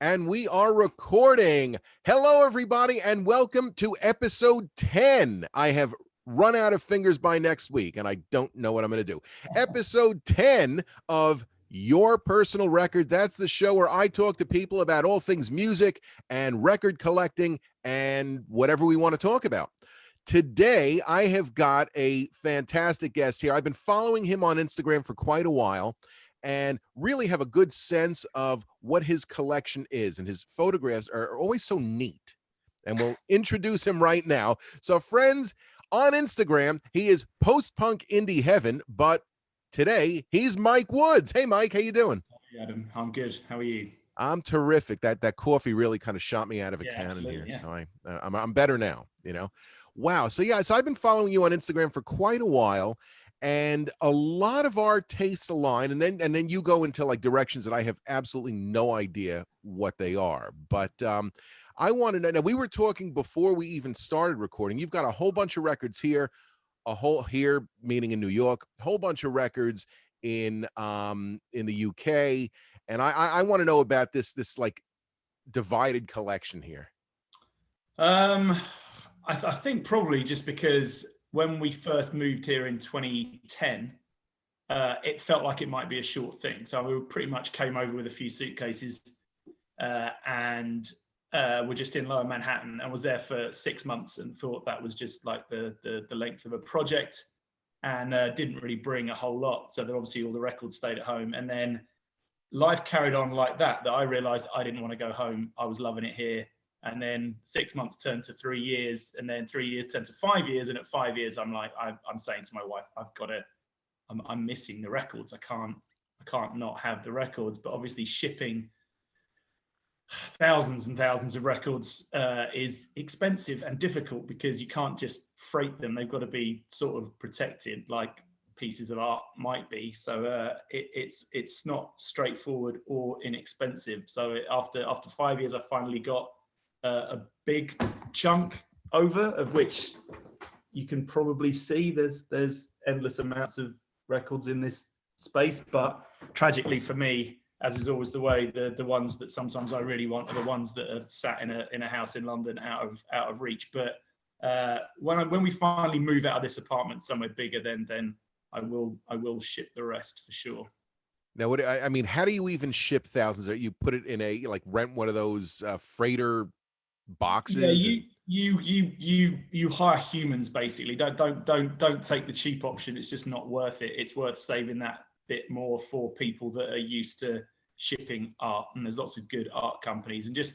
And we are recording. Hello, everybody, and welcome to episode 10. I have run out of fingers by next week, and I don't know what I'm going to do. Episode 10 of Your Personal Record. That's the show where I talk to people about all things music and record collecting and whatever we want to talk about. Today, I have got a fantastic guest here. I've been following him on Instagram for quite a while and really have a good sense of what his collection is. And his photographs are always so neat. And we'll introduce him right now. So, friends, on Instagram, he is post-punk indie heaven, but today he's Mike Woods. Hey, Mike, how you doing? Hey, Adam, I'm good. How are you? I'm terrific. That coffee really kind of shot me out of a cannon here. Yeah. So I'm better now, you know. Wow. So I've been following you on Instagram for quite a while, and a lot of our tastes align, and then you go into like directions that I have absolutely no idea what they are. But I want to know. Now, we were talking before we even started recording. You've got a whole bunch of records here, a whole here meaning in New York, a whole bunch of records in the UK, and I want to know about this like divided collection here. I think probably just because when we first moved here in 2010, it felt like it might be a short thing. So we pretty much came over with a few suitcases and were just in Lower Manhattan and was there for 6 months and thought that was just like the length of a project and didn't really bring a whole lot. So then obviously all the records stayed at home. And then life carried on like that I realized I didn't want to go home. I was loving it here. And then 6 months turned to 3 years, and then 3 years turned to 5 years. And at 5 years, I'm like, I'm saying to my wife, I'm missing the records. I can't not have the records. But obviously shipping thousands and thousands of records is expensive and difficult because you can't just freight them. They've got to be sort of protected like pieces of art might be. So it's not straightforward or inexpensive. So after 5 years, I finally got a big chunk over, of which you can probably see there's endless amounts of records in this space. But tragically for me, as is always the way, the ones that sometimes I really want are the ones that are sat in a house in London out of reach. But when we finally move out of this apartment somewhere bigger, then I will ship the rest for sure. Now, I mean, how do you even ship thousands? Or you put it in a like rent one of those freighter boxes? Yeah, you hire humans basically. Don't take the cheap option. It's just not worth it. It's worth saving that bit more for people that are used to shipping art. And there's lots of good art companies. And just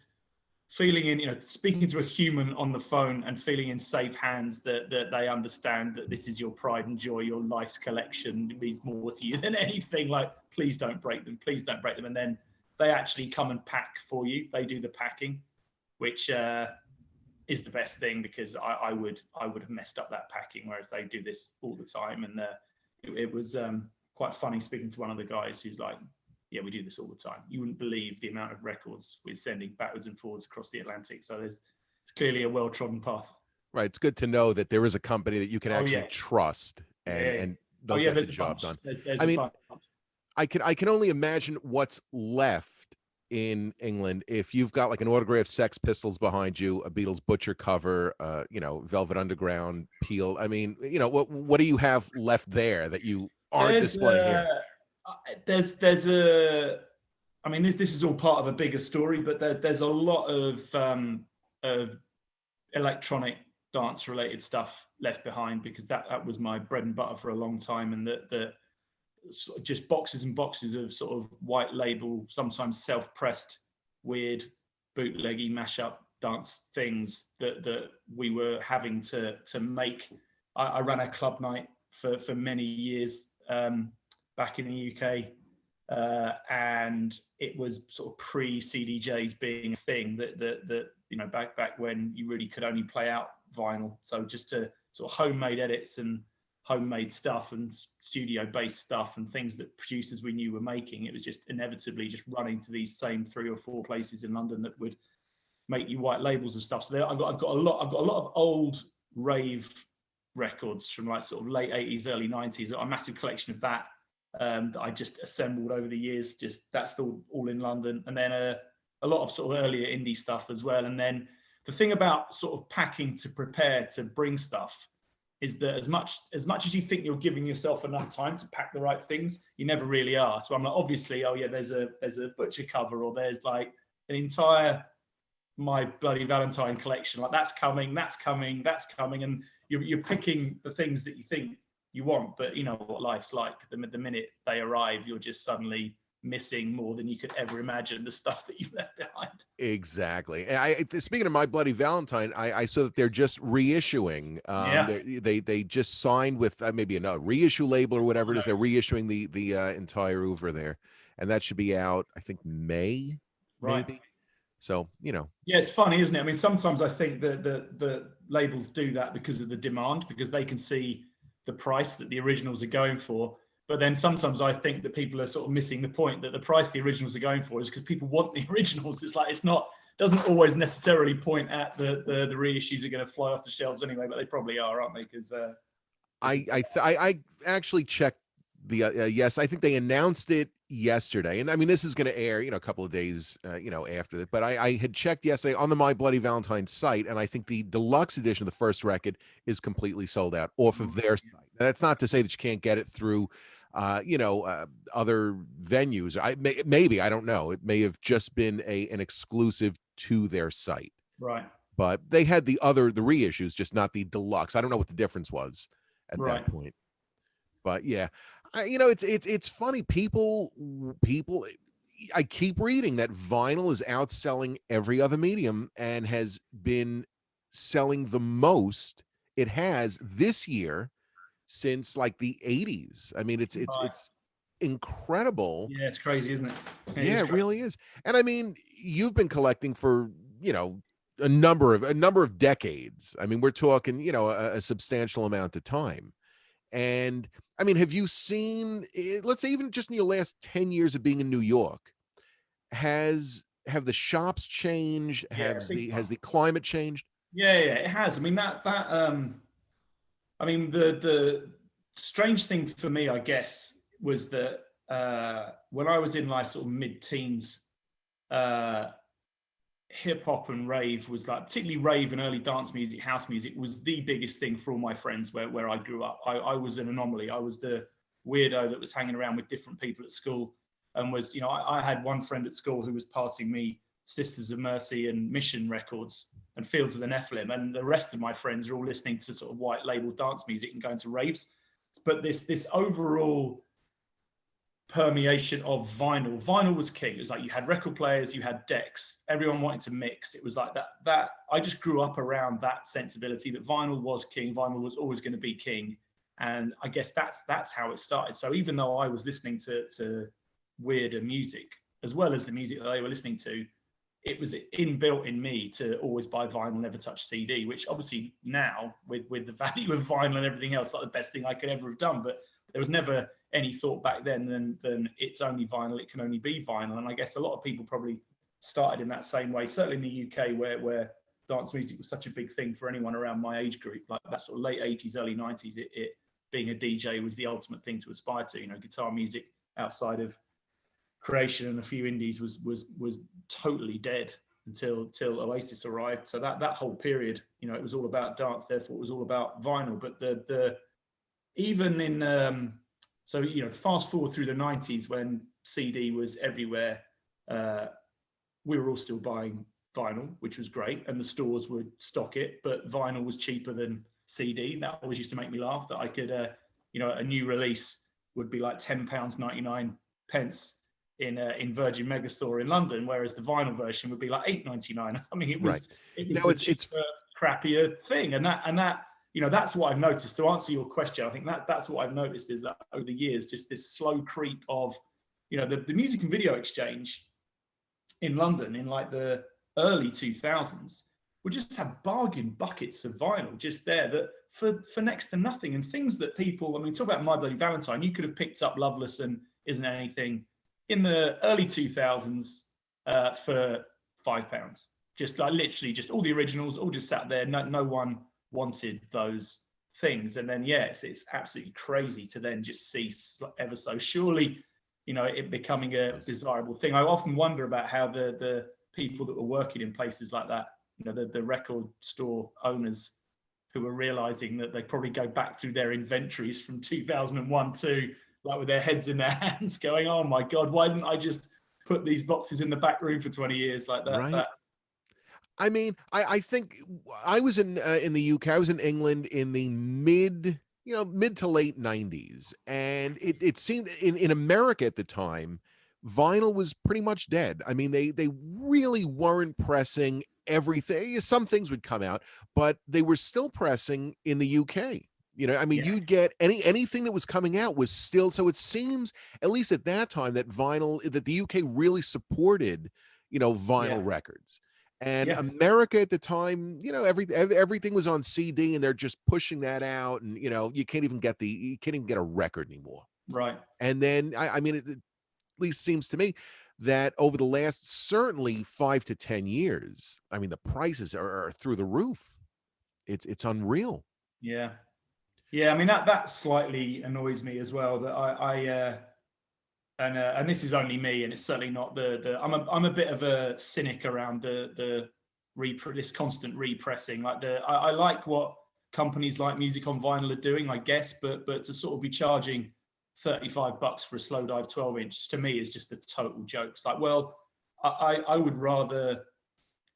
feeling in, speaking to a human on the phone and feeling in safe hands that they understand that this is your pride and joy, your life's collection. It means more to you than anything. Like, please don't break them. Please don't break them. And then they actually come and pack for you. They do the packing, which is the best thing, because I would have messed up that packing, whereas they do this all the time. And it was quite funny speaking to one of the guys who's like, yeah, we do this all the time. You wouldn't believe the amount of records we're sending backwards and forwards across the Atlantic. So it's clearly a well-trodden path. Right. It's good to know that there is a company that you can actually trust and they'll get the job done. I mean, I can only imagine what's left in England if you've got like an autographed Sex Pistols behind you, a Beatles Butcher cover, Velvet Underground, Peel. I mean, what do you have left there that you aren't displaying here? There's a, I mean, this is all part of a bigger story, but there's a lot of electronic dance related stuff left behind, because that was my bread and butter for a long time. And the just boxes and boxes of sort of white label, sometimes self-pressed, weird, bootleggy mashup dance things that we were having to make. I ran a club night for many years back in the UK, and it was sort of pre-CDJs being a thing that back when you really could only play out vinyl. So just to sort of homemade edits and homemade stuff and studio-based stuff and things that producers we knew were making, it was just inevitably just running to these same 3 or 4 places in London that would make you white labels of stuff. So I've got a lot of old rave records from like sort of late 80s, early 90s. A massive collection of that I just assembled over the years. Just that's all in London. And then a a lot of sort of earlier indie stuff as well. And then the thing about sort of packing to prepare to bring stuff is that as much as you think you're giving yourself enough time to pack the right things, you never really are. So I'm like, obviously, oh yeah, there's a Butcher cover, or there's like an entire My Bloody Valentine collection, like that's coming, and you're picking the things that you think you want, but you know what life's like. The minute they arrive, you're just suddenly missing more than you could ever imagine the stuff that you left behind. Exactly. Speaking of My Bloody Valentine, I saw that they're just reissuing. They just signed with maybe a reissue label or whatever it is. They're reissuing the entire oeuvre there, and that should be out, I think, May, right? Maybe. So yeah, it's funny, isn't it? I mean, sometimes I think that the labels do that because of the demand, because they can see the price that the originals are going for. But then sometimes I think that people are sort of missing the point, that the price the originals are going for is because people want the originals. It's like, doesn't always necessarily point at the reissues are going to fly off the shelves anyway, but they probably are, aren't they? Because I actually checked the yes, I think they announced it yesterday, and I mean this is going to air a couple of days after that, but I had checked yesterday on the My Bloody Valentine site, and I think the deluxe edition of the first record is completely sold out off of their site. Now, that's not to say that you can't get it through other venues. Maybe, I don't know, it may have just been an exclusive to their site, right? But they had the reissues, just not the deluxe. I don't know what the difference was at that point, but yeah. It's funny. People. I keep reading that vinyl is outselling every other medium and has been selling the most it has this year since like the 80s. I mean, it's incredible. Yeah, it's crazy, isn't it? It really is. And I mean, you've been collecting for a number of decades. I mean, we're talking a substantial amount of time. And I mean, have you seen, let's say even just in your last 10 years of being in New York, have the shops changed? Has the climate changed? Yeah, it has. I mean, the strange thing for me, I guess, was that when I was in like sort of mid-teens, hip hop and rave was like, particularly rave and early dance music, house music was the biggest thing for all my friends where I grew up. I was an anomaly. I was the weirdo that was hanging around with different people at school, and was, I had one friend at school who was passing me Sisters of Mercy and Mission records and Fields of the Nephilim, and the rest of my friends are all listening to sort of white label dance music and going to raves. But this overall permeation of vinyl was king. It was like you had record players, you had decks, everyone wanted to mix. It was like that I just grew up around that sensibility that vinyl was king, vinyl was always going to be king. And I guess that's how it started. So even though I was listening to weirder music as well as the music that they were listening to, it was inbuilt in me to always buy vinyl, never touch CD, which obviously now with the value of vinyl and everything else, like the best thing I could ever have done. But there was never any thought back then than it's only vinyl, it can only be vinyl. And I guess a lot of people probably started in that same way, certainly in the UK where dance music was such a big thing for anyone around my age group, like that sort of late 80s, early 90s, it being a DJ was the ultimate thing to aspire to. Guitar music outside of Creation and a few indies was totally dead until Oasis arrived. So that whole period, it was all about dance, therefore it was all about vinyl. But the even in fast forward through the 90s when CD was everywhere, we were all still buying vinyl, which was great, and the stores would stock it, but vinyl was cheaper than CD. That always used to make me laugh, that I could a new release would be like £10.99 in Virgin Megastore in London, whereas the vinyl version would be like $8.99. I mean, it was it's a crappier thing, and that that's what I've noticed. To answer your question, I think that's what I've noticed is that over the years, just this slow creep of, the Music and Video Exchange in London in like the early 2000s would just have bargain buckets of vinyl just there that for next to nothing, and things that people, talk about My Bloody Valentine, you could have picked up Loveless and Isn't Anything in the early 2000s for £5. Just like literally just all the originals, all just sat there. No one wanted those things. And then, it's absolutely crazy to then just see ever so surely, it becoming a desirable thing. I often wonder about how the people that were working in places like that, you know, the record store owners who were realizing that they probably go back through their inventories from 2001 to, like, with their heads in their hands going, oh my God, why didn't I just put these boxes in the back room for 20 years like that? Right. I mean, I think I was in the UK. I was in England in the mid to late 90s, and it seemed in America at the time, vinyl was pretty much dead. I mean, they really weren't pressing everything. Some things would come out, but they were still pressing in the UK. You know, I mean, Yeah. you'd get anything that was coming out was still. So it seems, at least at that time, that the UK really supported, vinyl Yeah. records. And Yeah. America at the time, everything was on CD, and they're just pushing that out, and you can't even get a record anymore. Right. And then I mean, it at least seems to me that over the last certainly 5 to 10 years, I mean, the prices are through the roof. It's unreal. Yeah. Yeah. I mean, that slightly annoys me as well, that and this is only me, and it's certainly not I'm a bit of a cynic around this constant repressing. Like I like what companies like Music on Vinyl are doing, I guess, but to sort of be charging $35 for a Slow Dive 12-inch to me is just a total joke. It's like, well, I would rather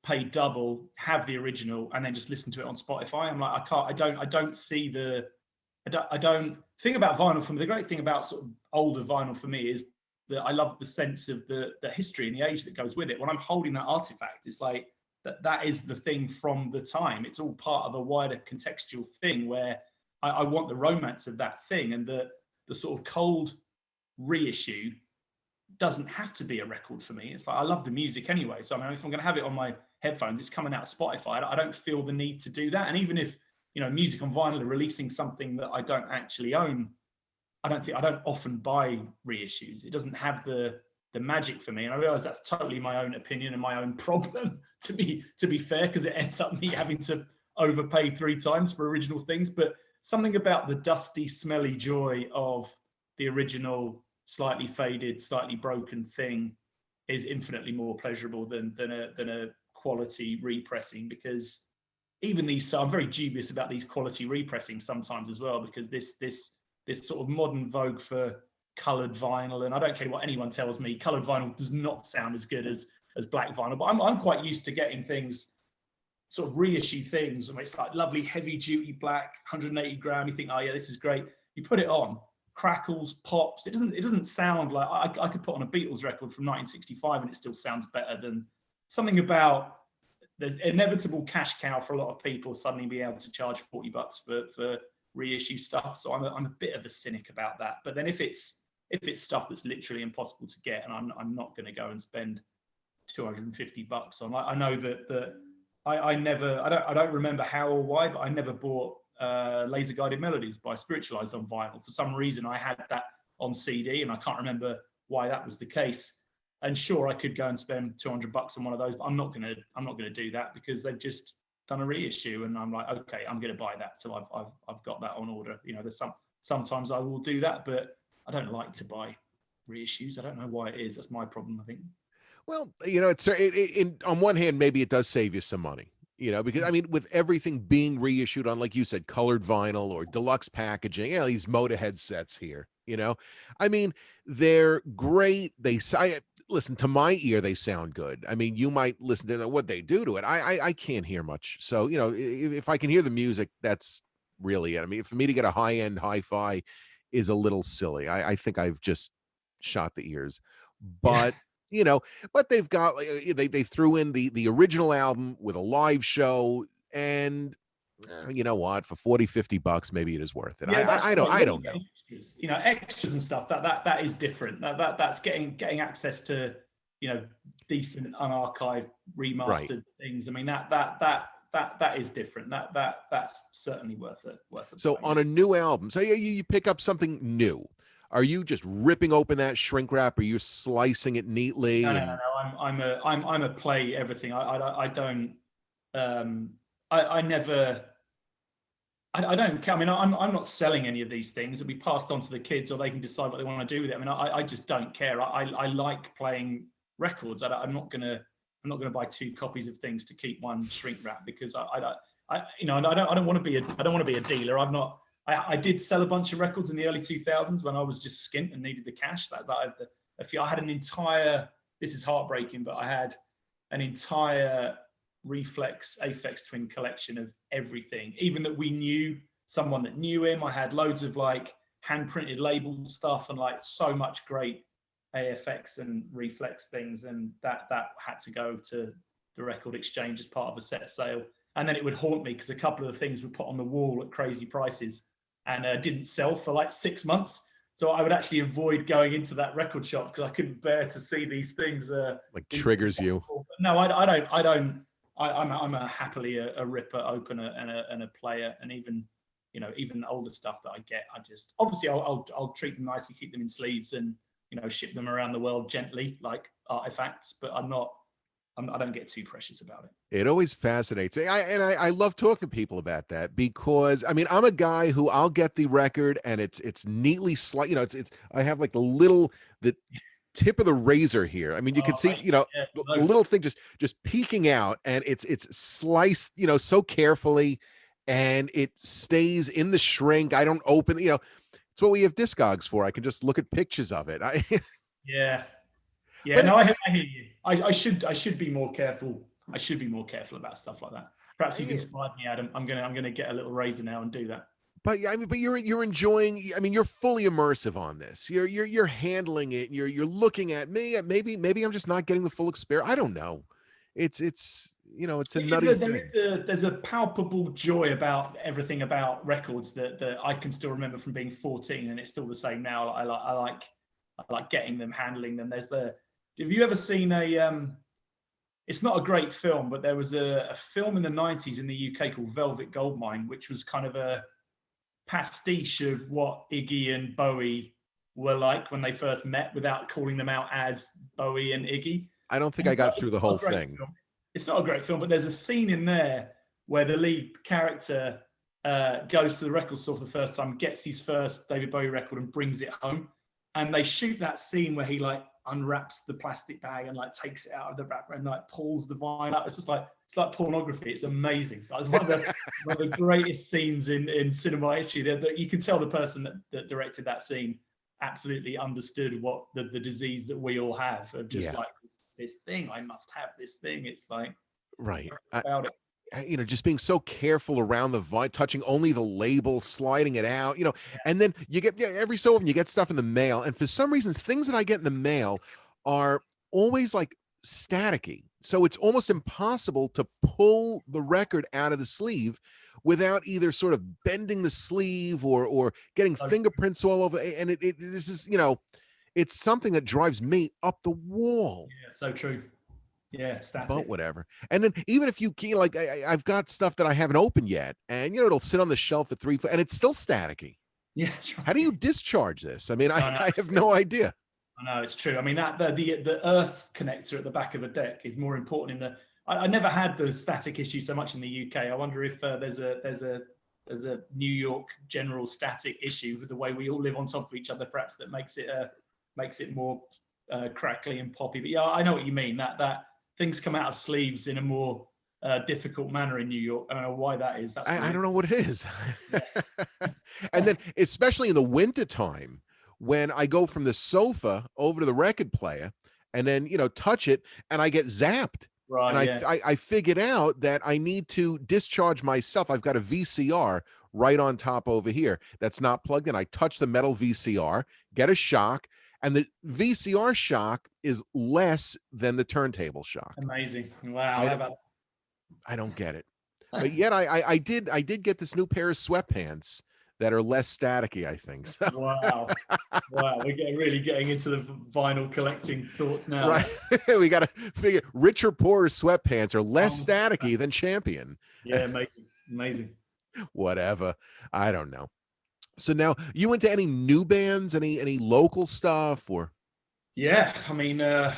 pay double, have the original, and then just listen to it on Spotify. I'm like, I don't see I don't think about vinyl for me. The great thing about sort of older vinyl for me is that I love the sense of the history and the age that goes with it. When I'm holding that artifact, it's like that is the thing from the time. It's all part of a wider contextual thing where I want the romance of that thing, and the sort of cold reissue doesn't have to be a record for me. It's like, I love the music anyway. So I mean, if I'm going to have it on my headphones, it's coming out of Spotify. I don't feel the need to do that. And even if, Music on Vinyl are releasing something that I don't actually own, I don't often buy reissues. It doesn't have the magic for me. And I realize that's totally my own opinion and my own problem, to be fair, because it ends up me having to overpay 3 times for original things. But something about the dusty, smelly joy of the original, slightly faded, slightly broken thing is infinitely more pleasurable than a quality repressing, because even these, so I'm very dubious about these quality repressings sometimes as well, because this sort of modern vogue for colored vinyl, and I don't care what anyone tells me, colored vinyl does not sound as good as black vinyl, but I'm quite used to getting things, sort of reissue things, and it's like lovely heavy duty black 180 gram. You think, oh yeah, this is great. You put it on, crackles, pops. It doesn't sound like I could put on a Beatles record from 1965 and it still sounds better than something about. There's inevitable cash cow for a lot of people suddenly being able to charge $40 for reissue stuff. So I'm a bit of a cynic about that. But then if it's stuff that's literally impossible to get, and I'm not going to go and spend $250 on. I know that I don't remember how or why, but I never bought Laser Guided Melodies by Spiritualized on vinyl. For some reason, I had that on CD, and I can't remember why that was the case. And sure, I could go and spend $200 on one of those, but I'm not gonna do that, because they've just done a reissue, and I'm like, okay, I'm gonna buy that. So I've got that on order. There's sometimes I will do that, but I don't like to buy reissues. I don't know why it is. That's my problem, I think. Well, it's on one hand, maybe it does save you some money, because I mean, with everything being reissued on, like you said, colored vinyl or deluxe packaging, these Motorhead sets here, I mean, they're great. Listen, to my ear, they sound good. I mean, you might listen to what they do to it. I can't hear much. So, if I can hear the music, that's really it. I mean, for me to get a high-end hi-fi is a little silly. I think I've just shot the ears. But but they've got, they threw in the original album with a live show, and you know what, for $40-50 maybe it is worth it. I don't know. Extras, extras and stuff, that is different. That's getting access to decent unarchived remastered things. I mean, that is different. That's certainly worth it. So on a new album, so you pick up something new, are you just ripping open that shrink wrap, or you're slicing it neatly? No. I'm a play everything. I don't. I never. I don't care. I mean, I'm not selling any of these things. It'll be passed on to the kids, or they can decide what they want to do with it. I mean, I just don't care. I like playing records. I'm not going to I'm not going to buy 2 copies of things to keep one shrink wrap, because I don't want to be a dealer. I did sell a bunch of records in the early 2000s when I was just skint and needed the cash. I had an entire, this is heartbreaking, but I had an entire Reflex Aphex Twin collection of everything, even that we knew someone that knew him. I had loads of like hand printed label stuff and like so much great AFX and Reflex things, and that had to go to the Record Exchange as part of a set sale. And then it would haunt me because a couple of the things were put on the wall at crazy prices and didn't sell for like 6 months. So I would actually avoid going into that record shop because I couldn't bear to see these things. Like triggers you. No, I don't. I'm a happily a ripper, opener, and a player, and even older stuff that I get, I just obviously I'll treat them nicely, keep them in sleeves, and ship them around the world gently like artifacts. But I don't get too precious about it. It always fascinates me. I love talking to people about that, because I mean, I'm a guy who I'll get the record and it's neatly I have like the tip of the razor here. I mean, you can see, the little thing just peeking out, and it's sliced, so carefully, and it stays in the shrink. I don't open, it's what we have Discogs for. I can just look at pictures of it. Yeah. No, I hear you. I should be more careful. I should be more careful about stuff like that. Perhaps you've inspired me, Adam. I'm gonna get a little razor now and do that. But I mean, you're enjoying. I mean, you're fully immersive on this. You're handling it. You're looking at me. Maybe I'm just not getting the full experience. I don't know. It's a nutty thing. There's a palpable joy about everything about records that I can still remember from being 14, and it's still the same now. I like getting them, handling them. Have you ever seen it's not a great film, but there was a film in the 90s in the UK called Velvet Goldmine, which was kind of a pastiche of what Iggy and Bowie were like when they first met, without calling them out as Bowie and Iggy. I don't think I got through the whole thing. It's not a great film, but there's a scene in there where the lead character goes to the record store for the first time, gets his first David Bowie record and brings it home. And they shoot that scene where he like unwraps the plastic bag and like takes it out of the wrapper and like pulls the vinyl out. It's like pornography. It's amazing. It's like one of the greatest scenes in cinema history. That you can tell the person that directed that scene absolutely understood what the disease that we all have of just like this thing. I must have this thing. It's like right about it. Just being so careful around the vine, touching only the label, sliding it out, and then you get, every so often you get stuff in the mail. And for some reason, things that I get in the mail are always like staticky. So it's almost impossible to pull the record out of the sleeve without either sort of bending the sleeve or getting fingerprints all over. And this is, it's something that drives me up the wall. Yeah, so true. Yeah, static. But whatever. And then even if you can, like, I've got stuff that I haven't opened yet, and it'll sit on the shelf for 3 and it's still staticky. Yeah. Right. How do you discharge this? I mean, I have no idea. I know, it's true. I mean, that the earth connector at the back of a deck is more important in I never had the static issue so much in the UK. I wonder if there's a New York general static issue with the way we all live on top of each other, perhaps, that makes it more crackly and poppy. But yeah, I know what you mean. That things come out of sleeves in a more difficult manner in New York. I don't know why that is. I don't know what it is. And then, especially in the wintertime, when I go from the sofa over to the record player and then, touch it, and I get zapped. Right. And I figured out that I need to discharge myself. I've got a VCR right on top over here that's not plugged in. I touch the metal VCR, get a shock, and the VCR shock is less than the turntable shock. Amazing. Wow. I don't get it. But yet I did get this new pair of sweatpants that are less staticky, I think. So. Wow. We're really getting into the vinyl collecting thoughts now. Right. We got to figure rich or poorer sweatpants are less staticky than Champion. Yeah, amazing. Whatever. I don't know. So now, you into any new bands, any local stuff, or? Yeah, I mean, I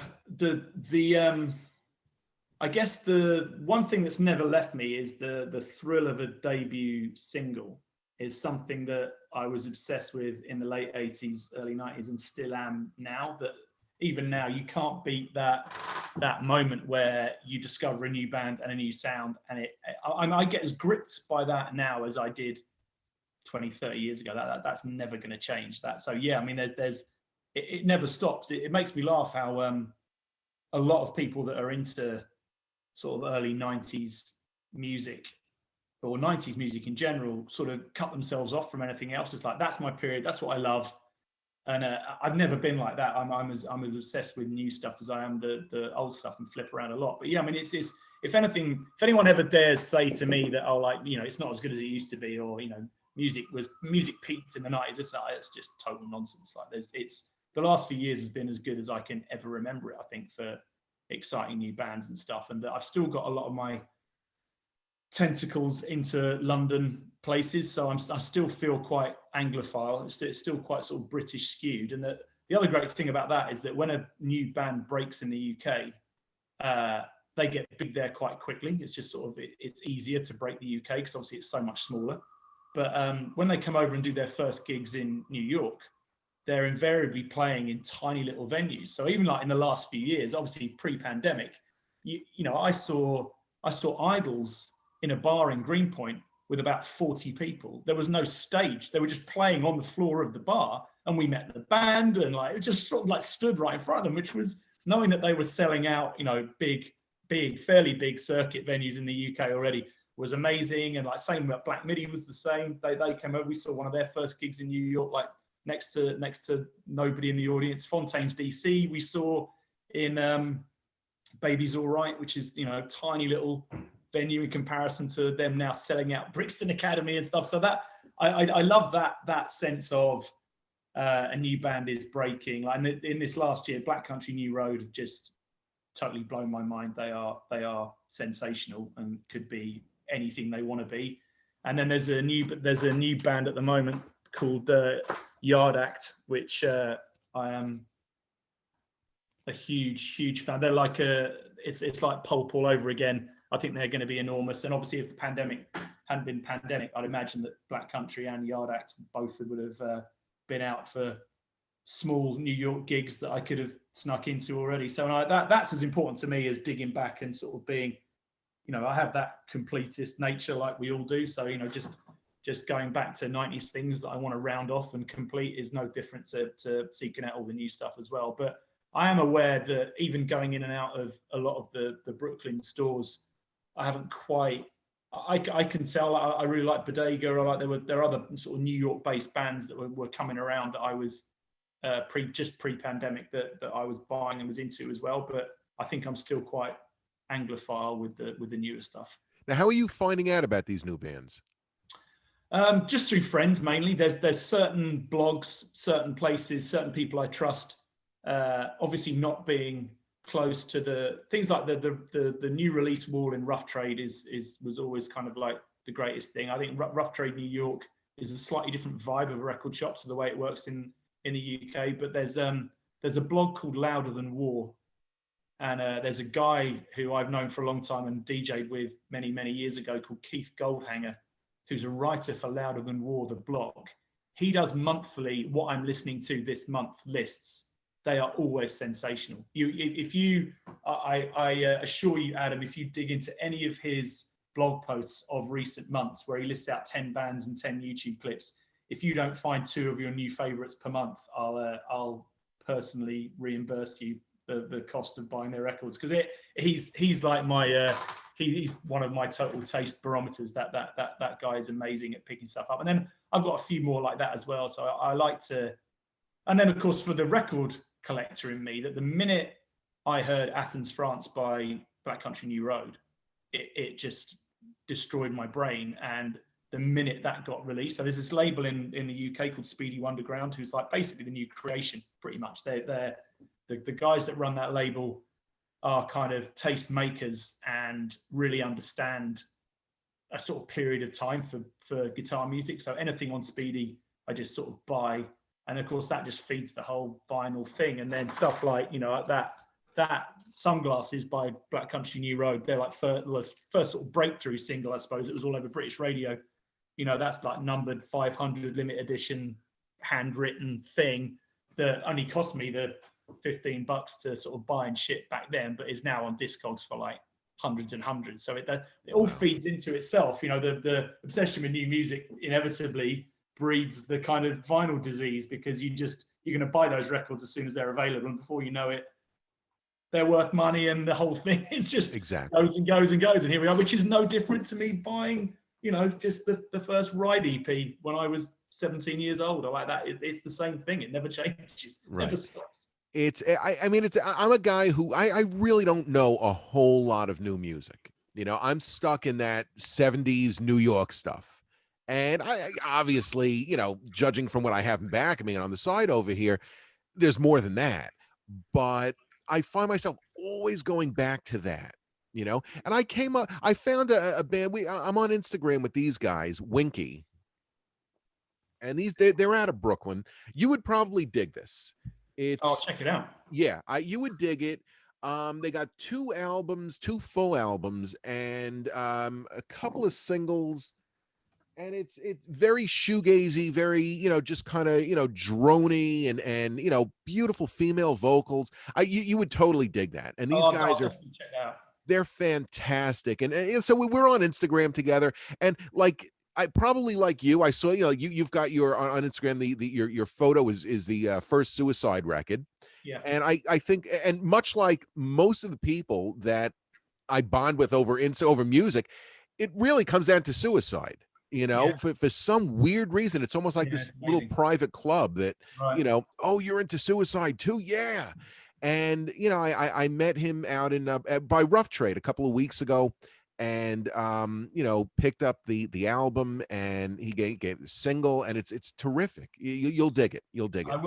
guess the one thing that's never left me is the thrill of a debut single is something that I was obsessed with in the late 80s, early 90s, and still am now. That even now, you can't beat that moment where you discover a new band and a new sound. And I get as gripped by that now as I did 20, 30 years ago. That's never going to change that. So yeah, I mean, it never stops. It makes me laugh how a lot of people that are into sort of early 90s music or 90s music in general sort of cut themselves off from anything else. It's like, that's my period, that's what I love. And I've never been like that. I'm as obsessed with new stuff as I am the old stuff, and flip around a lot. But yeah, I mean, it's if anyone ever dares say to me that, oh, like, you know, it's not as good as it used to be, or, you know, music peaked in the 90s, it's just total nonsense. Like, it's the last few years has been as good as I can ever remember it, I think, for exciting new bands and stuff. And I've still got a lot of my tentacles into London places, so I still feel quite Anglophile. It's still quite sort of British skewed. And the other great thing about that is that when a new band breaks in the UK, they get big there quite quickly. It's just sort of it's easier to break the UK because obviously it's so much smaller. But when they come over and do their first gigs in New York, they're invariably playing in tiny little venues. So even like in the last few years, obviously pre-pandemic, you know, I saw Idols in a bar in Greenpoint with about 40 people. There was no stage. They were just playing on the floor of the bar, and we met the band, and like it just sort of like stood right in front of them, which was, knowing that they were selling out, you know, fairly big circuit venues in the UK already, was amazing. And like same with Black Midi was the same. They came over. We saw one of their first gigs in New York, like next to nobody in the audience. Fontaines DC we saw in Baby's All Right, which is, you know, tiny little venue in comparison to them now selling out Brixton Academy and stuff. So that I love that sense of a new band is breaking. Like in this last year, Black Country New Road have just totally blown my mind. They are sensational and could be anything they want to be. And then there's a new band at the moment called Yard Act, which I am a huge fan. They're like it's like Pulp all over again. I think they're going to be enormous. And obviously, if the pandemic hadn't been pandemic, I'd imagine that Black Country and Yard Act both would have been out for small New York gigs that I could have snuck into already. So that's as important to me as digging back and sort of being, you know, I have that completist nature like we all do. So, you know, just going back to 90s things that I want to round off and complete is no different to seeking out all the new stuff as well. But I am aware that even going in and out of a lot of the Brooklyn stores, I haven't quite. I can tell. I really like Bodega. I like there are other sort of New York-based bands that were coming around that I was pre-pandemic that I was buying and was into as well. But I think I'm still quite Anglophile with the newer stuff. Now, how are you finding out about these new bands? Just through friends mainly. There's certain blogs, certain places, certain people I trust. Obviously, not being close to the things like the new release wall in Rough Trade was always kind of like the greatest thing. I think Rough Trade New York is a slightly different vibe of a record shop to the way it works in the UK. But there's a blog called Louder Than War, and there's a guy who I've known for a long time and DJ'd with many years ago called Keith Goldhanger, who's a writer for Louder Than War, the blog. He does monthly what I'm listening to this month lists. They are always sensational. I assure you, Adam, if you dig into any of his blog posts of recent months where he lists out 10 bands and 10 YouTube clips, if you don't find 2 of your new favorites per month, I'll personally reimburse you the cost of buying their records, because he's like my he's one of my total taste barometers. That guy is amazing at picking stuff up. And then I've got a few more like that as well. So I like to, and then of course for the record collector in me, that the minute I heard Athens, France by Black Country New Road, it just destroyed my brain. And the minute that got released, so there's this label in the UK called Speedy Wonderground, who's like basically the new Creation, pretty much. They're the guys that run that label are kind of taste makers and really understand a sort of period of time for guitar music. So anything on Speedy, I just sort of buy. And of course, that just feeds the whole vinyl thing. And then stuff like, you know, that Sunglasses by Black Country New Road, they're like first sort of breakthrough single, I suppose. It was all over British radio. You know, that's like numbered 500 limited edition handwritten thing that only cost me the $15 to sort of buy and ship back then, but is now on Discogs for like hundreds and hundreds. So it all feeds into itself. You know, the obsession with new music inevitably breeds the kind of vinyl disease, because you're going to buy those records as soon as they're available, and before you know it, they're worth money, and the whole thing is just goes and goes and goes. And here we are, which is no different to me buying, you know, just the first Ride EP when I was 17 years old. Or like that. It's the same thing. It never changes. It never stops. I'm a guy who I really don't know a whole lot of new music. You know, I'm stuck in that 70s New York stuff. And I obviously, you know, judging from what I have in back of me and on the side over here, there's more than that. But I find myself always going back to that, you know. And I found a band. I'm on Instagram with these guys, Winky, and they're out of Brooklyn. You would probably dig this. I'll check it out. Yeah, you would dig it. They got 2 albums, 2 full albums, and a couple of singles. And it's very shoegazy, very, you know, just kind of, you know, drony and you know, beautiful female vocals. You would totally dig that. And these guys they're fantastic. And so we're on Instagram together, and like I probably like you, I saw, you know, you've got your on Instagram, your photo is the first Suicide record. Yeah. And I think, and much like most of the people that I bond with over music, it really comes down to Suicide. You know, for some weird reason, it's almost like this little private club that, you know, oh, you're into Suicide too? Yeah. And, you know, I met him out in by Rough Trade a couple of weeks ago, and, you know, picked up the album, and he gave the single, and it's terrific. You'll dig it. You'll dig it.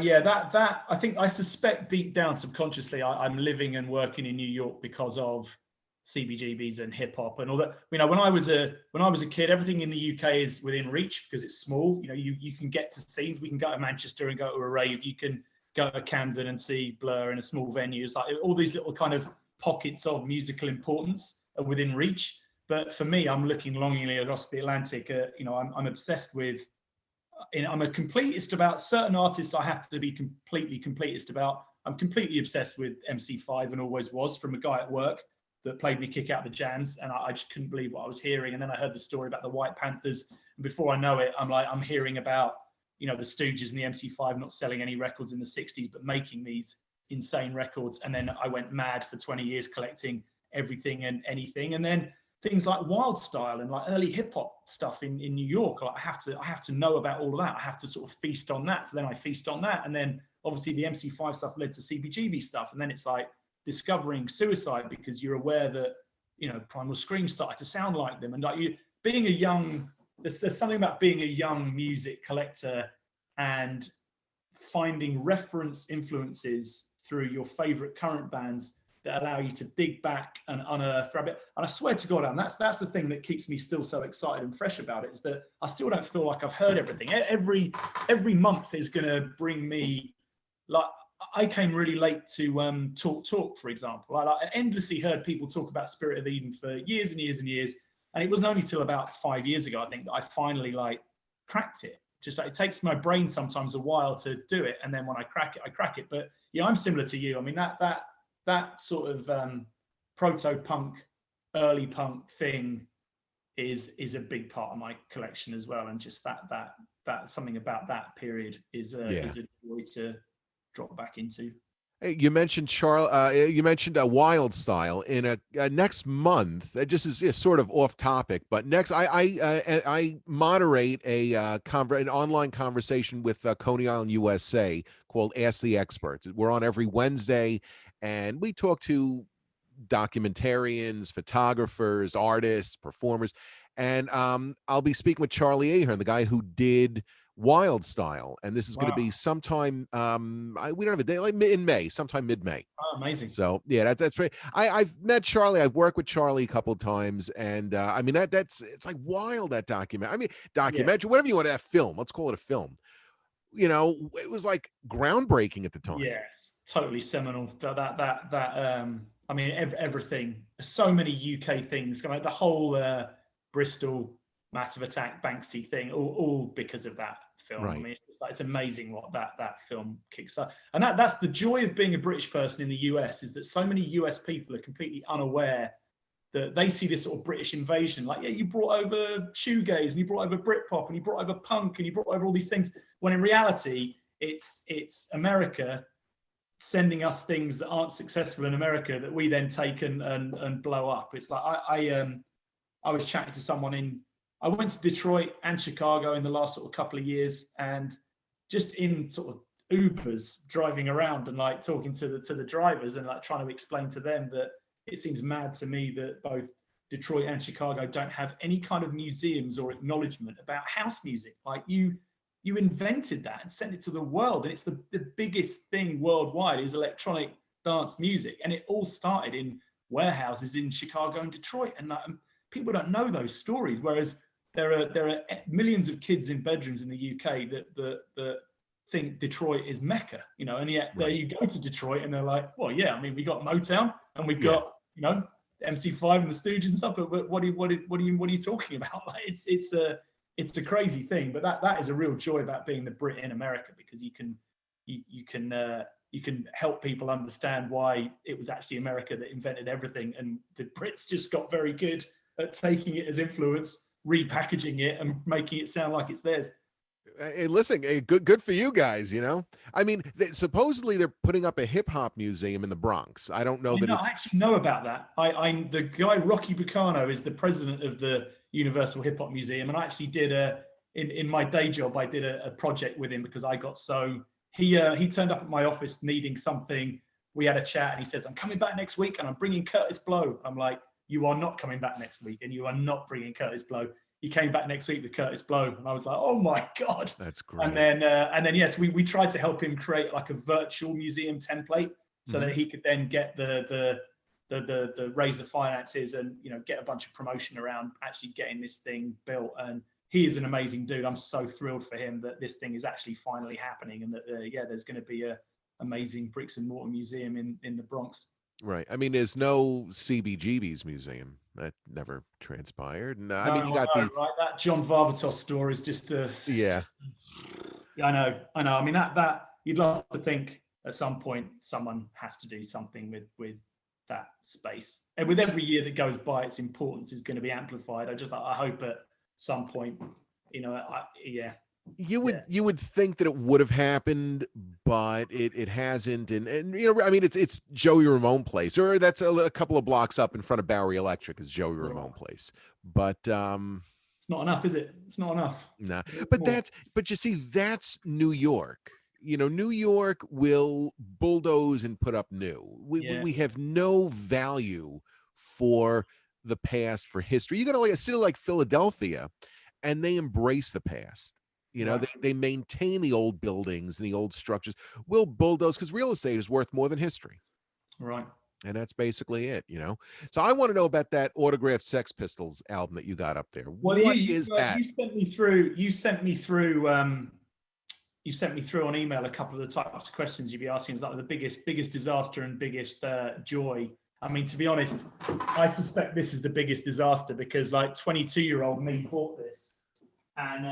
Yeah, that I think, I suspect deep down subconsciously, I'm living and working in New York because of CBGBs and hip hop and all that. You know, when I was a kid, everything in the UK is within reach because it's small. You know, you can get to scenes. We can go to Manchester and go to a rave. You can go to Camden and see Blur in a small venue. It's like all these little kind of pockets of musical importance are within reach. But for me, I'm looking longingly across the Atlantic. You know, I'm obsessed with. I'm a completist about certain artists. I have to be completely completist about. I'm completely obsessed with MC5 and always was, from a guy at work that played me kick out the jams, and I just couldn't believe what I was hearing. And then I heard the story about the White Panthers, and before I know it, I'm hearing about, you know, the Stooges and the MC5 not selling any records in the 60s, but making these insane records. And then I went mad for 20 years collecting everything and anything. And then things like Wild Style and like early hip hop stuff in New York, like I have to know about all of that. I have to sort of feast on that. So then I feast on that, and then obviously the MC5 stuff led to CBGB stuff, and then it's like discovering Suicide because you're aware that, you know, Primal Scream started to sound like them. And like you being a young, there's something about being a young music collector and finding reference influences through your favorite current bands that allow you to dig back and unearth rabbit. And I swear to God, and that's the thing that keeps me still so excited and fresh about it, is that I still don't feel like I've heard everything. Every month is going to bring me, like, I came really late to Talk, for example. I endlessly heard people talk about Spirit of Eden for years and years and years. And it wasn't only till about 5 years ago, I think, that I finally like cracked it. Just like, it takes my brain sometimes a while to do it. And then when I crack it. But yeah, I'm similar to you. I mean, that sort of proto-punk, early punk thing is a big part of my collection as well. And just that something about that period is a joy to drop back into. Hey, you mentioned you mentioned a Wild Style in a next month. It just is sort of off topic, but next I moderate an online conversation with Coney Island, USA, called Ask the Experts. We're on every Wednesday, and we talk to documentarians, photographers, artists, performers, and I'll be speaking with Charlie Ahern, the guy who did Wild Style, and this is going to be sometime we don't have a day, like in May, sometime mid-May. Oh, amazing. So yeah, that's great. I've met Charlie, I've worked with Charlie a couple of times, and I mean it's like wild, that document. I mean, documentary, whatever you want to have, film, let's call it a film. You know, it was like groundbreaking at the time. Yes, totally seminal. I mean, everything, so many UK things, like the whole Bristol Massive Attack Banksy thing, all because of that film. Right. I mean, it's amazing what that film kicks up. And that's the joy of being a British person in the US, is that so many US people are completely unaware that they see this sort of British invasion. Like, yeah, you brought over shoegaze, and you brought over Britpop, and you brought over punk, and you brought over all these things. When in reality, it's America sending us things that aren't successful in America that we then take and blow up. It's like I was chatting to someone I went to Detroit and Chicago in the last sort of couple of years, and just in sort of Ubers driving around and like talking to the drivers and like trying to explain to them that it seems mad to me that both Detroit and Chicago don't have any kind of museums or acknowledgement about house music. Like you invented that and sent it to the world, and it's the biggest thing worldwide is electronic dance music, and it all started in warehouses in Chicago and Detroit, and like, people don't know those stories. Whereas there are millions of kids in bedrooms in the UK that think Detroit is Mecca, you know, and yet there you go to Detroit and they're like, well, yeah, I mean, we got Motown and we've got, you know, MC5 and the Stooges and stuff, but what are you talking about? Like, it's a crazy thing, but that is a real joy about being the Brit in America, because you can help people understand why it was actually America that invented everything, and the Brits just got very good at taking it as influence, repackaging it, and making it sound like it's theirs. Hey, listen, good for you guys. You know, I mean, supposedly they're putting up a hip hop museum in the Bronx. I don't know that. I actually know about that. The guy Rocky Bucano is the president of the Universal Hip Hop Museum, and I actually did in my day job, I did a project with him because I got so he turned up at my office needing something. We had a chat, and he says, "I'm coming back next week, and I'm bringing Kurtis Blow." I'm like, "You are not coming back next week, and you are not bringing Kurtis Blow." He came back next week with Kurtis Blow, and I was like, "Oh my God!" That's great. And then yes, we tried to help him create like a virtual museum template so that he could then get the raise the finances and, you know, get a bunch of promotion around actually getting this thing built. And he is an amazing dude. I'm so thrilled for him that this thing is actually finally happening, and that there's going to be a amazing bricks and mortar museum in the Bronx. Right. I mean, there's no CBGB's museum. That never transpired. No, I mean, you got right. That John Varvatos story is just yeah. I know. I mean, that you'd love to think at some point someone has to do something with that space. And with every year that goes by, its importance is going to be amplified. I hope at some point, you know, You would think that it would have happened, but it hasn't. And you know, I mean, it's Joey Ramone Place, or that's a couple of blocks up in front of Bowery Electric is Joey Ramone Place. But it's not enough, is it? It's not enough. Nah. But you see, that's New York. You know, New York will bulldoze and put up new. We have no value for the past, for history. You got to like a city like Philadelphia, and they embrace the past. You know, they maintain the old buildings and the old structures. We'll bulldoze because real estate is worth more than history. Right. And that's basically it, you know. So I want to know about that autographed Sex Pistols album that you got up there. Well, what is that? You sent me through on email a couple of the types of questions you'd be asking. Is like the biggest disaster and biggest joy. I mean, to be honest, I suspect this is the biggest disaster, because like 22-year-old me bought this, and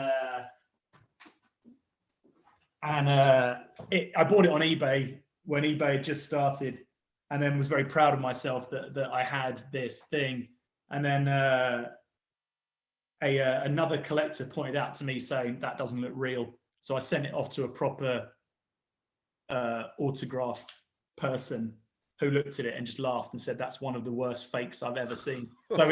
I bought it on eBay when eBay had just started, and then was very proud of myself that I had this thing. And then another collector pointed out to me saying that doesn't look real. So I sent it off to a proper autograph person who looked at it and just laughed and said, "That's one of the worst fakes I've ever seen." So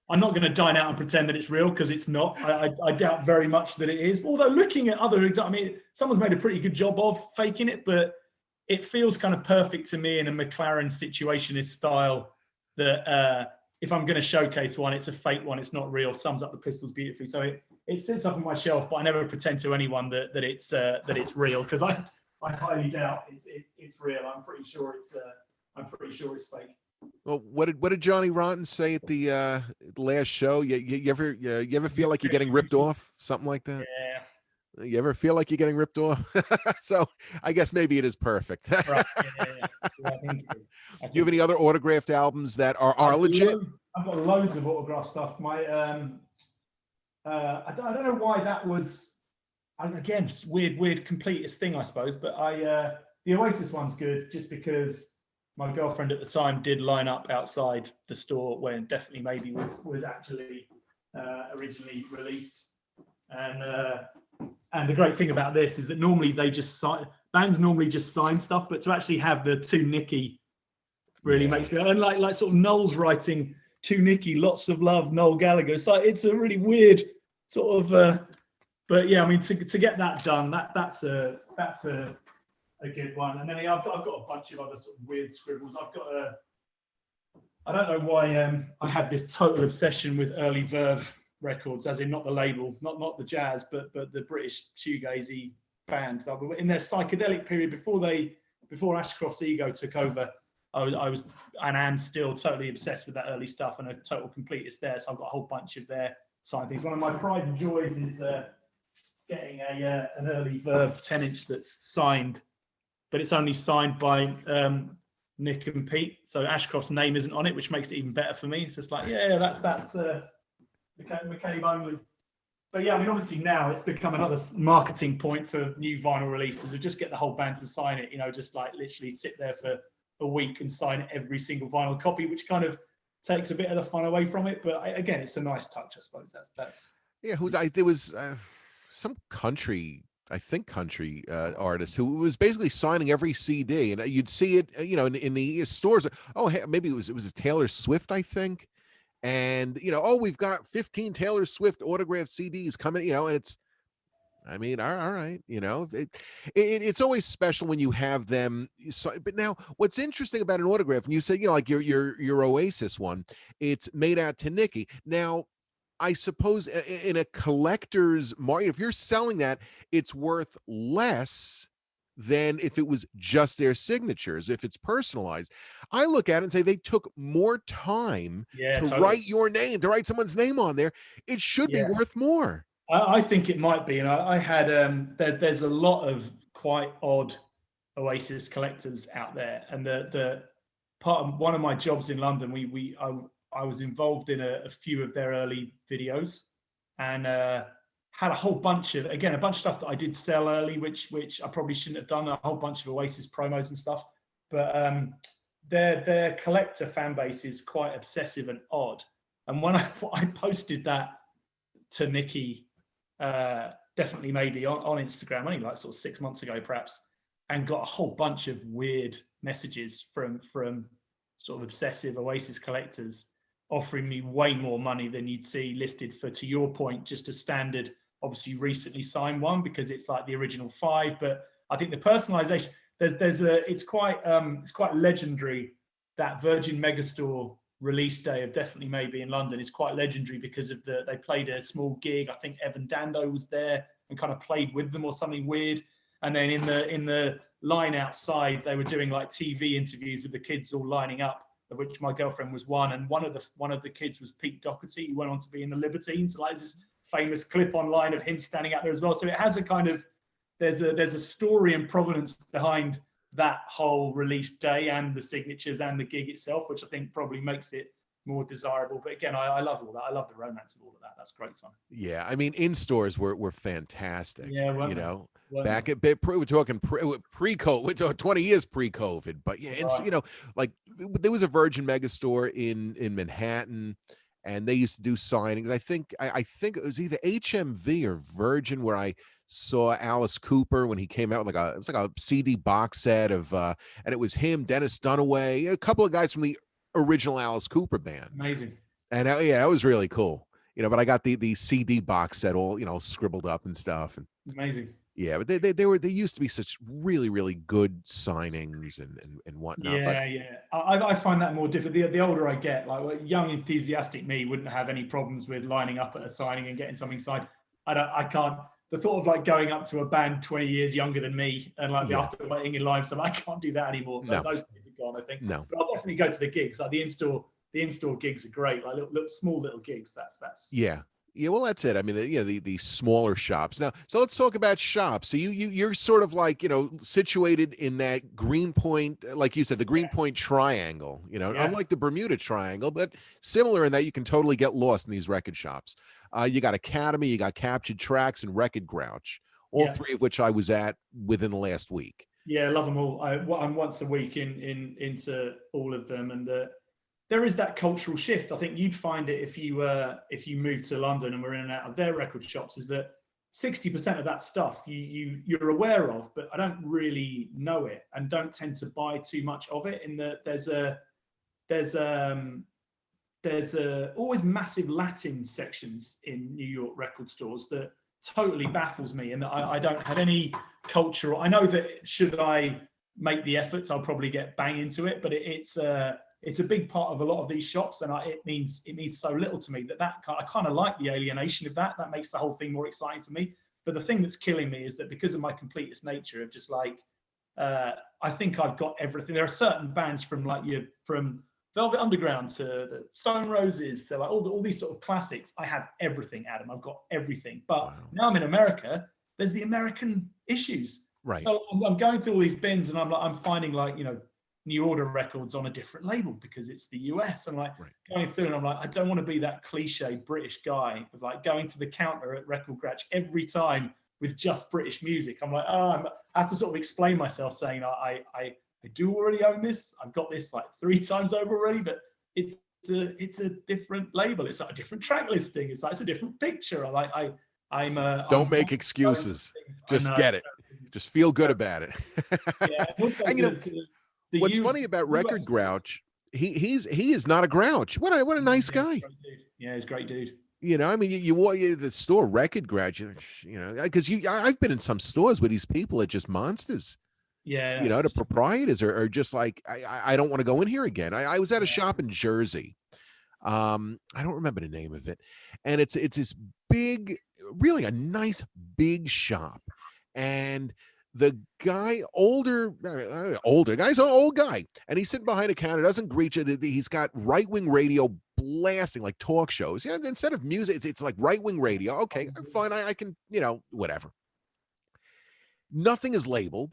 I'm not going to dine out and pretend that it's real, because it's not. I doubt very much that it is. Although looking at other examples, I mean, someone's made a pretty good job of faking it, but it feels kind of perfect to me in a McLaren Situationist style that if I'm going to showcase one, it's a fake one, it's not real, sums up the Pistols beautifully. So it sits up on my shelf, but I never pretend to anyone that it's real, because I highly doubt it's real. I'm pretty sure it's fake. Well, what did Johnny Rotten say at the last show? You ever feel like you're getting ripped off? Something like that? Yeah. You ever feel like you're getting ripped off? So I guess maybe it is perfect. Right. Yeah. I think it is. Do you have any other autographed albums that are legit? I've got loads of autograph stuff. My I don't know why that was again, it's weird completist thing, I suppose. But the Oasis one's good just because my girlfriend at the time did line up outside the store when Definitely Maybe was actually originally released. And the great thing about this is that normally bands normally just sign stuff, but to actually have the To Nicky really makes me, and like sort of Noel's writing To Nicky, lots of love, Noel Gallagher. It's a really weird sort of, but yeah, I mean to get that done, that's a good one. And then I've got a bunch of other sort of weird scribbles. I don't know why I had this total obsession with early Verve records, as in not the label, not the jazz, but the British shoegazy band. In their psychedelic period before Ashcroft's ego took over, I was and am still totally obsessed with that early stuff and a total completist there. So I've got a whole bunch of their signed things. One of my pride and joys is getting an early Verve 10-inch that's signed, but it's only signed by Nick and Pete. So Ashcroft's name isn't on it, which makes it even better for me. It's just like, yeah, that's McCabe only. But yeah, I mean, obviously now it's become another marketing point for new vinyl releases. Of just get the whole band to sign it. Just like literally sit there for a week and sign every single vinyl copy, which kind of takes a bit of the fun away from it. But again, it's a nice touch, I suppose. That's yeah. There was some country artist who was basically signing every CD, and you'd see it, in the stores. Oh, hey, maybe it was a Taylor Swift, I think. And we've got 15 Taylor Swift autographed CDs coming, and it's, I mean, all right, it's always special when you have them. But now, what's interesting about an autograph, and you said, like your Oasis one, it's made out to Nicky. Now, I suppose in a collector's market, if you're selling that, it's worth less than if it was just their signatures, if it's personalized. I look at it and say they took more time to write your name, to write someone's name on there. It should be worth more. I think it might be. And I had, there's a lot of quite odd Oasis collectors out there. And the part of one of my jobs in London, I was involved in a few of their early videos, and had a whole bunch of stuff that I did sell early, which I probably shouldn't have done, a whole bunch of Oasis promos and stuff. But their collector fan base is quite obsessive and odd. And when I posted that to Nicky, Definitely Maybe on Instagram, only like sort of 6 months ago, perhaps, and got a whole bunch of weird messages from sort of obsessive Oasis collectors offering me way more money than you'd see listed for, to your point, just a standard, obviously recently signed one, because it's like the original 5. But I think the personalization, it's quite legendary. That Virgin Megastore release day of Definitely Maybe in London is quite legendary because of they played a small gig. I think Evan Dando was there and kind of played with them or something weird. And then in the line outside, they were doing like TV interviews with the kids all lining up, of which my girlfriend was one. And one of the kids was Pete Doherty, who went on to be in the Libertines. Like this famous clip online of him standing out there as well. So it has a kind of, there's a story and provenance behind that whole release day and the signatures and the gig itself, which I think probably makes it more desirable. But again, I love all that. I love the romance of all of that. That's great fun. Yeah, I mean, in stores were fantastic. Yeah, back at we're talking pre-COVID, we're talking 20 years pre-COVID. But yeah, like there was a Virgin Megastore in Manhattan, and they used to do signings. I think it was either HMV or Virgin where I saw Alice Cooper when he came out with it was like a CD box set of and it was him, Dennis Dunaway, a couple of guys from the original Alice Cooper band. Amazing. And that was really cool. But I got the CD box set all scribbled up and stuff. And amazing. Yeah, but they used to be such really, really good signings and whatnot. Yeah. I find that more difficult. The older I get, like young enthusiastic me wouldn't have any problems with lining up at a signing and getting something signed. I can't. The thought of like going up to a band 20 years younger than me and like after waiting in line, so I can't do that anymore. No. Those days are gone, I think. No. But I'll definitely go to the gigs. Like the in-store gigs are great. Like little small little gigs. That's. Yeah. Well, that's it. I mean, the smaller shops. Now, so let's talk about shops. So you're sort of like, situated in that Greenpoint, like you said, the Greenpoint Triangle, unlike the Bermuda Triangle, but similar in that you can totally get lost in these record shops. You got Academy, you got Captured Tracks and Record Grouch. all Yeah. 3 of which I was at within the last week. Yeah, I love them all. I'm once a week into all of them, and there is that cultural shift. I think you'd find it if you moved to London and were in and out of their record shops. Is that 60% of that stuff you're aware of, but I don't really know it and don't tend to buy too much of it. In that there's always massive Latin sections in New York record stores that totally baffles me, and that I don't have any cultural. I know that should I make the efforts, I'll probably get bang into it, but it's a big part of a lot of these shops, and it means so little to me that I kind of like the alienation of that. That makes the whole thing more exciting for me. But the thing that's killing me is that because of my completist nature of just like, I think I've got everything. There are certain bands from Velvet Underground to the Stone Roses, so like all these sort of classics. I have everything, Adam. I've got everything. But now I'm in America. There's the American issues. Right. So I'm going through all these bins, and I'm finding like New Order records on a different label because it's the US. I'm like going through, and I'm like, I don't want to be that cliche British guy of like going to the counter at Record Scratch every time with just British music. I'm like, I have to sort of explain myself, saying I do already own this. I've got this like 3 times over already, but it's a different label. It's like a different track listing. It's a different picture. Don't make excuses. Just get it. Just feel good about it. Yeah. And what's funny about Record Grouch, he is not a grouch. What a nice guy. Yeah, he's a great dude. I mean, you walk the store Record Grouch, because I've been in some stores where these people are just monsters. Yeah. The proprietors are just like, I don't want to go in here again. I was at a shop in Jersey. I don't remember the name of it. And it's this big, really a nice big shop. And the guy, older guy's an old guy, and he's sitting behind a counter, doesn't greet you. He's got right-wing radio blasting, like talk shows. Instead of music, it's like right-wing radio. Okay, fine. I can, whatever. Nothing is labeled.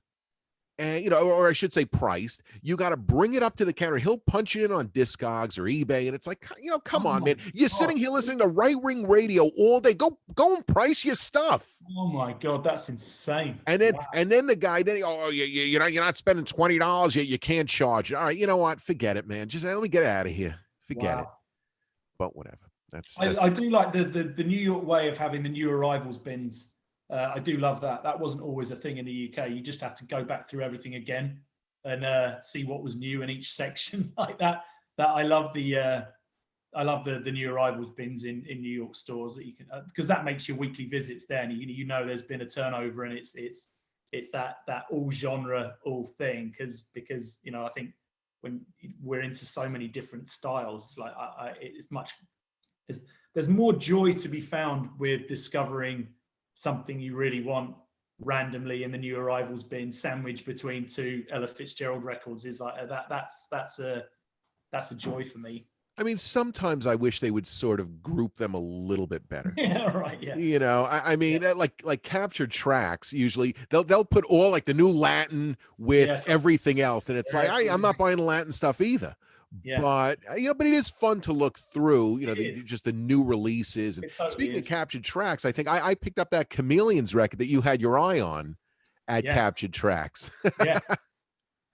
And or I should say priced. You got to bring it up to the counter. He'll punch it in on Discogs or eBay, and it's like, come on, man. You're sitting here listening to right-wing radio all day. Go and price your stuff. Oh my God, that's insane. And then the guy, you're not spending $20. You can't charge it. All right, you know what? Forget it, man. Just let me get out of here. Forget it. But whatever. That's I do like the New York way of having the new arrivals bins. I do love that. That wasn't always a thing in the UK. You just have to go back through everything again and see what was new in each section like that. I love the new arrivals bins in New York stores that you can, because that makes your weekly visits there, and there's been a turnover, and it's that all genre, all thing, because I think when we're into so many different styles, it's like there's more joy to be found with discovering something you really want randomly in the new arrivals bin, sandwiched between 2 Ella Fitzgerald records. Is like that's a joy for me. I mean, sometimes I wish they would sort of group them a little bit better. Yeah, right. Yeah. I mean, like captured tracks. Usually, they'll put all like the new Latin with everything else, and it's like I'm not buying Latin stuff either. Yeah. But but it is fun to look through. Just the new releases. And totally speaking of captured tracks, I think I picked up that Chameleons record that you had your eye on at Captured Tracks. Yeah.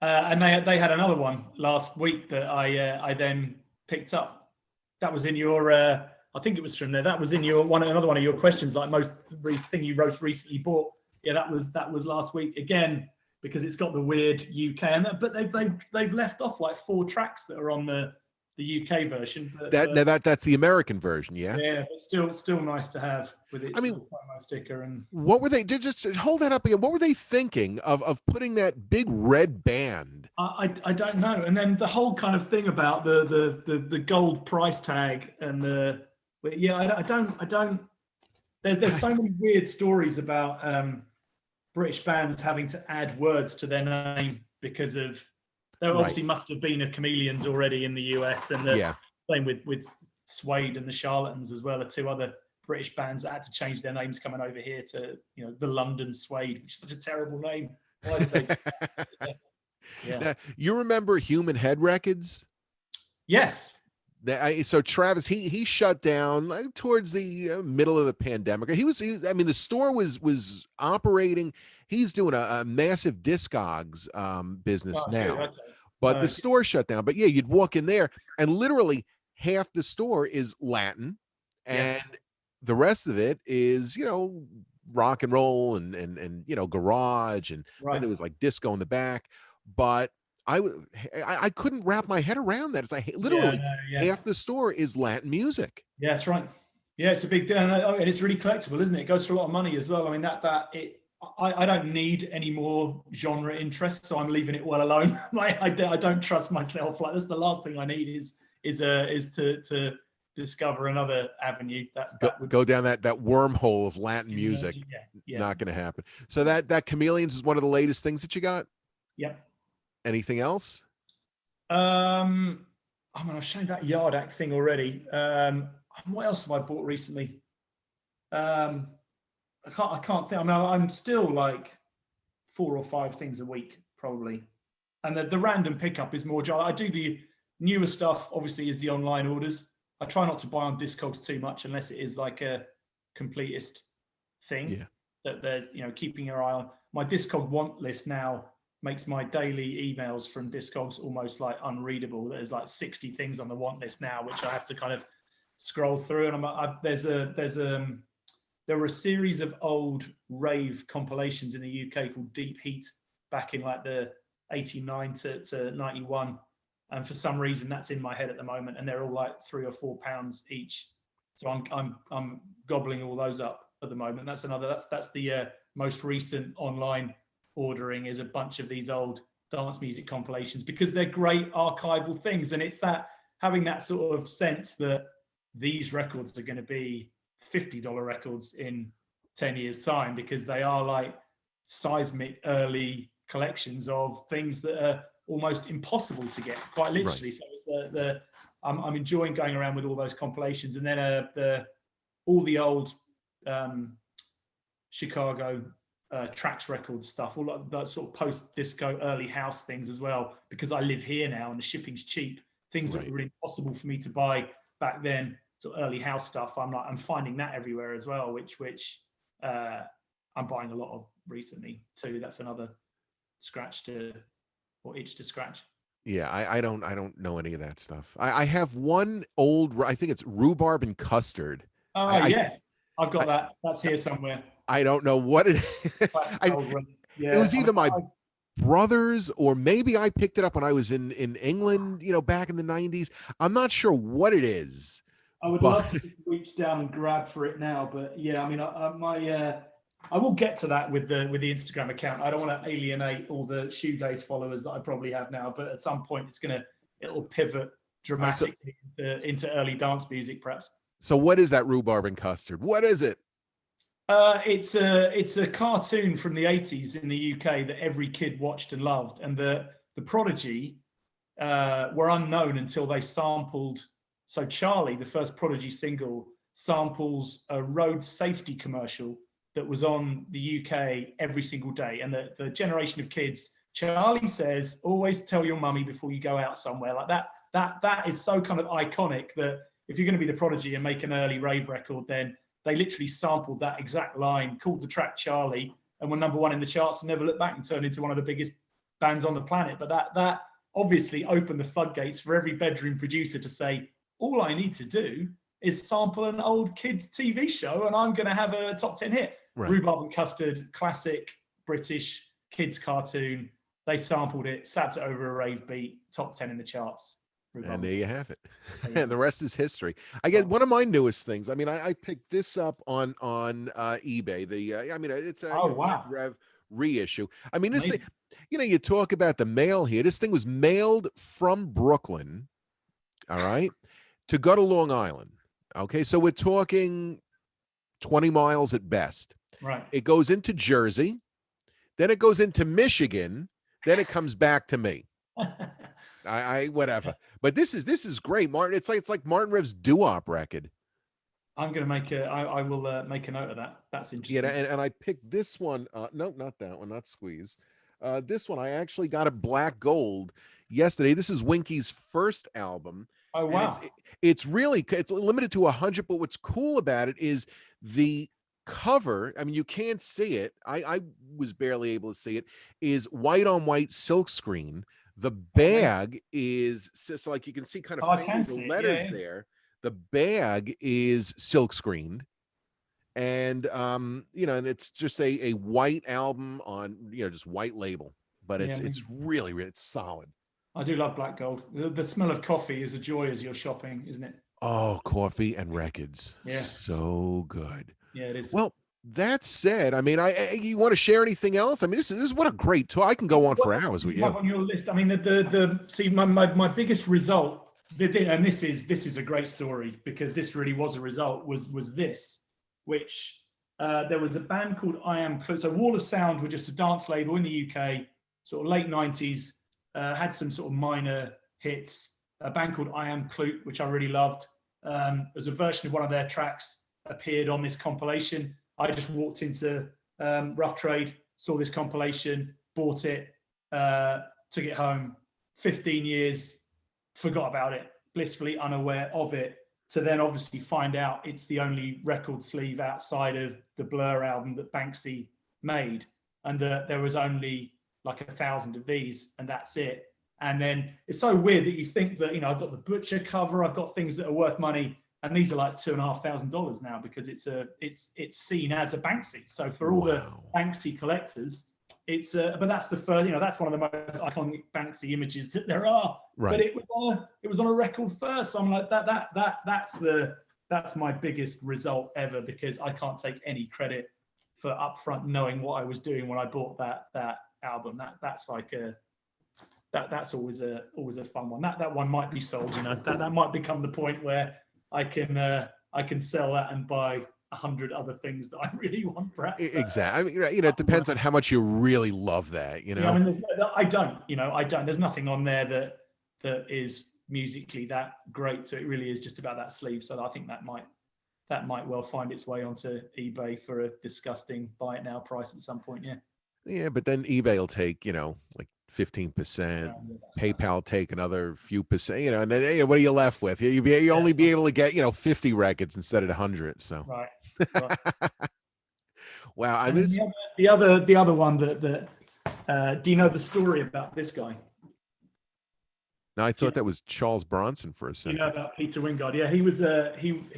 And they had another one last week that I then picked up. That was in your I think it was from there. That was in another one of your questions, like most thing you wrote recently bought. Yeah, that was last week again, because it's got the weird UK but they've left off like 4 tracks that are on the UK version. That's the American version, yeah. Yeah, but still nice to have with its promo sticker. And what were they? Just hold that up again. What were they thinking of putting that big red band? I don't know. And then the whole kind of thing about the gold price tag and I don't. There's so many weird stories about British bands having to add words to their name because of there obviously must have been a Chameleons already in the US, and the same with Suede and the Charlatans as well, are 2 other British bands that had to change their names coming over here to the London Suede, which is such a terrible name. Why did they? Yeah. Now, you remember Human Head Records? Yes. So Travis, he shut down towards the middle of the pandemic. I mean, the store was operating. He's doing a massive Discogs business Oh, good. now, Okay. but the Okay. store shut down. But yeah, you'd walk in there, and literally half the store is Latin, Yeah. and the rest of it is rock and roll and garage, and then Right. there was like disco in the back. But I couldn't wrap my head around that. It's like Yeah. literally No, yeah. half the store is Latin music. Yeah, that's right. Yeah, it's a big deal, and it's really collectible, isn't it? It goes for a lot of money as well. I mean, I don't need any more genre interest, so I'm leaving it well alone. Like I don't trust myself. Like that's the last thing I need is to discover another avenue. That would Go down that wormhole of Latin music. yeah, yeah, Not going to happen. So that Chameleons is one of the latest things that you got. yep. Anything else? I mean, I've shown that Yard Act thing already. What else have I bought recently? I can't think. I mean, I'm still like 4 or 5 things a week probably, and the random pickup is more. I do the newer stuff. Obviously, is the online orders. I try not to buy on Discogs too much unless it is like a completist thing. Yeah. That there's keeping your eye on. My Discog want list now makes my daily emails from Discogs almost like unreadable. There's like 60 things on the want list now, which I have to kind of scroll through. And there were a series of old rave compilations in the UK called Deep Heat back in like the 89 to 91. And for some reason that's in my head at the moment. And they're all like £3 or £4 each. So I'm gobbling all those up at the moment. That's the most recent online ordering, is a bunch of these old dance music compilations, because they're great archival things. And it's that having that sort of sense that these records are going to be $50 records in 10 years time, because they are like seismic early collections of things that are almost impossible to get, quite literally. Right. So it's I'm enjoying going around with all those compilations. And then all the old Chicago tracks record stuff, all that sort of post-disco early house things as well, because I live here now and the shipping's cheap. Things that were impossible for me to buy back then, sort of early house stuff, I'm finding that everywhere as well, which I'm buying a lot of recently too. That's another itch to scratch. Yeah, I don't know any of that stuff. I have one old, I think it's rhubarb and custard. Oh, yes, I've got that. That's here somewhere. I don't know what it is. It was either my brother's, or maybe I picked it up when I was in England, back in the 90s. I'm not sure what it is. I would love to reach down and grab for it now, but yeah, I mean, I will get to that with the Instagram account. I don't want to alienate all the Shoegaze followers that I probably have now, but at some point it'll pivot dramatically into early dance music, perhaps. So what is that rhubarb and custard? What is it? It's a cartoon from the 80s in the UK that every kid watched and loved, and the Prodigy were unknown until they sampled. So Charlie, the first Prodigy single, samples a road safety commercial that was on the UK every single day. And the generation of kids, Charlie says, always tell your mummy before you go out somewhere. Like that is so kind of iconic that if you're going to be the Prodigy and make an early rave record, then they literally sampled that exact line, called the track Charlie, and were number 1 in the charts and never looked back and turned into one of the biggest bands on the planet. But that obviously opened the floodgates for every bedroom producer to say, all I need to do is sample an old kids TV show and I'm going to have a top 10 hit. Right. Rhubarb and Custard, classic British kids cartoon. They sampled it, slapped it over a rave beat, top 10 in the charts. And there you have it. And the rest is history. I get one of my newest things. I mean, I picked this up on eBay. It's a wow. Rev reissue. I mean, this thing, you talk about the mail here. This thing was mailed from Brooklyn, all right, to go to Long Island. Okay, so we're talking 20 miles at best. Right. It goes into Jersey, then it goes into Michigan, then it comes back to me. Whatever. But this is great, Martin. It's like Martin Rev's doo-wop record. I'm gonna I will make a note of that. That's interesting. Yeah, and I picked this one. No, not that one, not Squeeze. This one I actually got a black gold yesterday. This is Winky's first album. Oh wow. It's limited to 100, but what's cool about it is the cover. I mean, you can't see it. I was barely able to see it. Is white on white silk screen. The bag is so like you can see kind of I faintly can the see it, letters yeah. there. The bag is silk screened, and and it's just a white album on just white label, but Yeah, it's really it's solid. I do love black gold. The smell of coffee is a joy as you're shopping, isn't it? Oh, coffee and records, Yeah, so good. yeah, it is. Well, that said, I mean, you want to share anything else? I mean, this is what a great tour. I can go on for What hours do with you have you. on your list? I mean, the see my biggest result, and this is a great story because this really was a result. Was this, which there was a band called I Am Clute. So Wall of Sound were just a dance label in the UK, sort of late '90s. Had some sort of minor hits. A band called I Am Clute, which I really loved. As a version of one of their tracks appeared on this compilation. I just walked into Rough Trade, saw this compilation, bought it, took it home. 15 years, forgot about it, blissfully unaware of it. To then obviously find out it's the only record sleeve outside of the Blur album that Banksy made, and that there was only like 1,000 of these, and that's it. And then it's so weird that you think that I've got the Butcher cover, I've got things that are worth money, and these are like $2,500 now because it's seen as a Banksy. So for all the Banksy collectors, it's but that's the first, that's one of the most iconic Banksy images that there are. Right. But it was on a record first. So I'm like that's my biggest result ever, because I can't take any credit for upfront knowing what I was doing when I bought that album. That's like that's always a fun one. That one might be sold. That might become the point where I can sell that and buy 100 other things that I really want. Perhaps. Exactly. I mean, it depends on how much you really love that. Yeah, I mean, I don't. There's nothing on there that is musically that great. So it really is just about that sleeve. So I think that might well find its way onto eBay for a disgusting buy it now price at some point. Yeah. Yeah, but then eBay will take like 15%. PayPal take another few percent. And then what are you left with? You only be able to get 50 records instead of 100. So right. Wow. I mean, the other one that do you know the story about this guy? No, I thought that was Charles Bronson for a second. You know about Peter Wingard? Yeah, he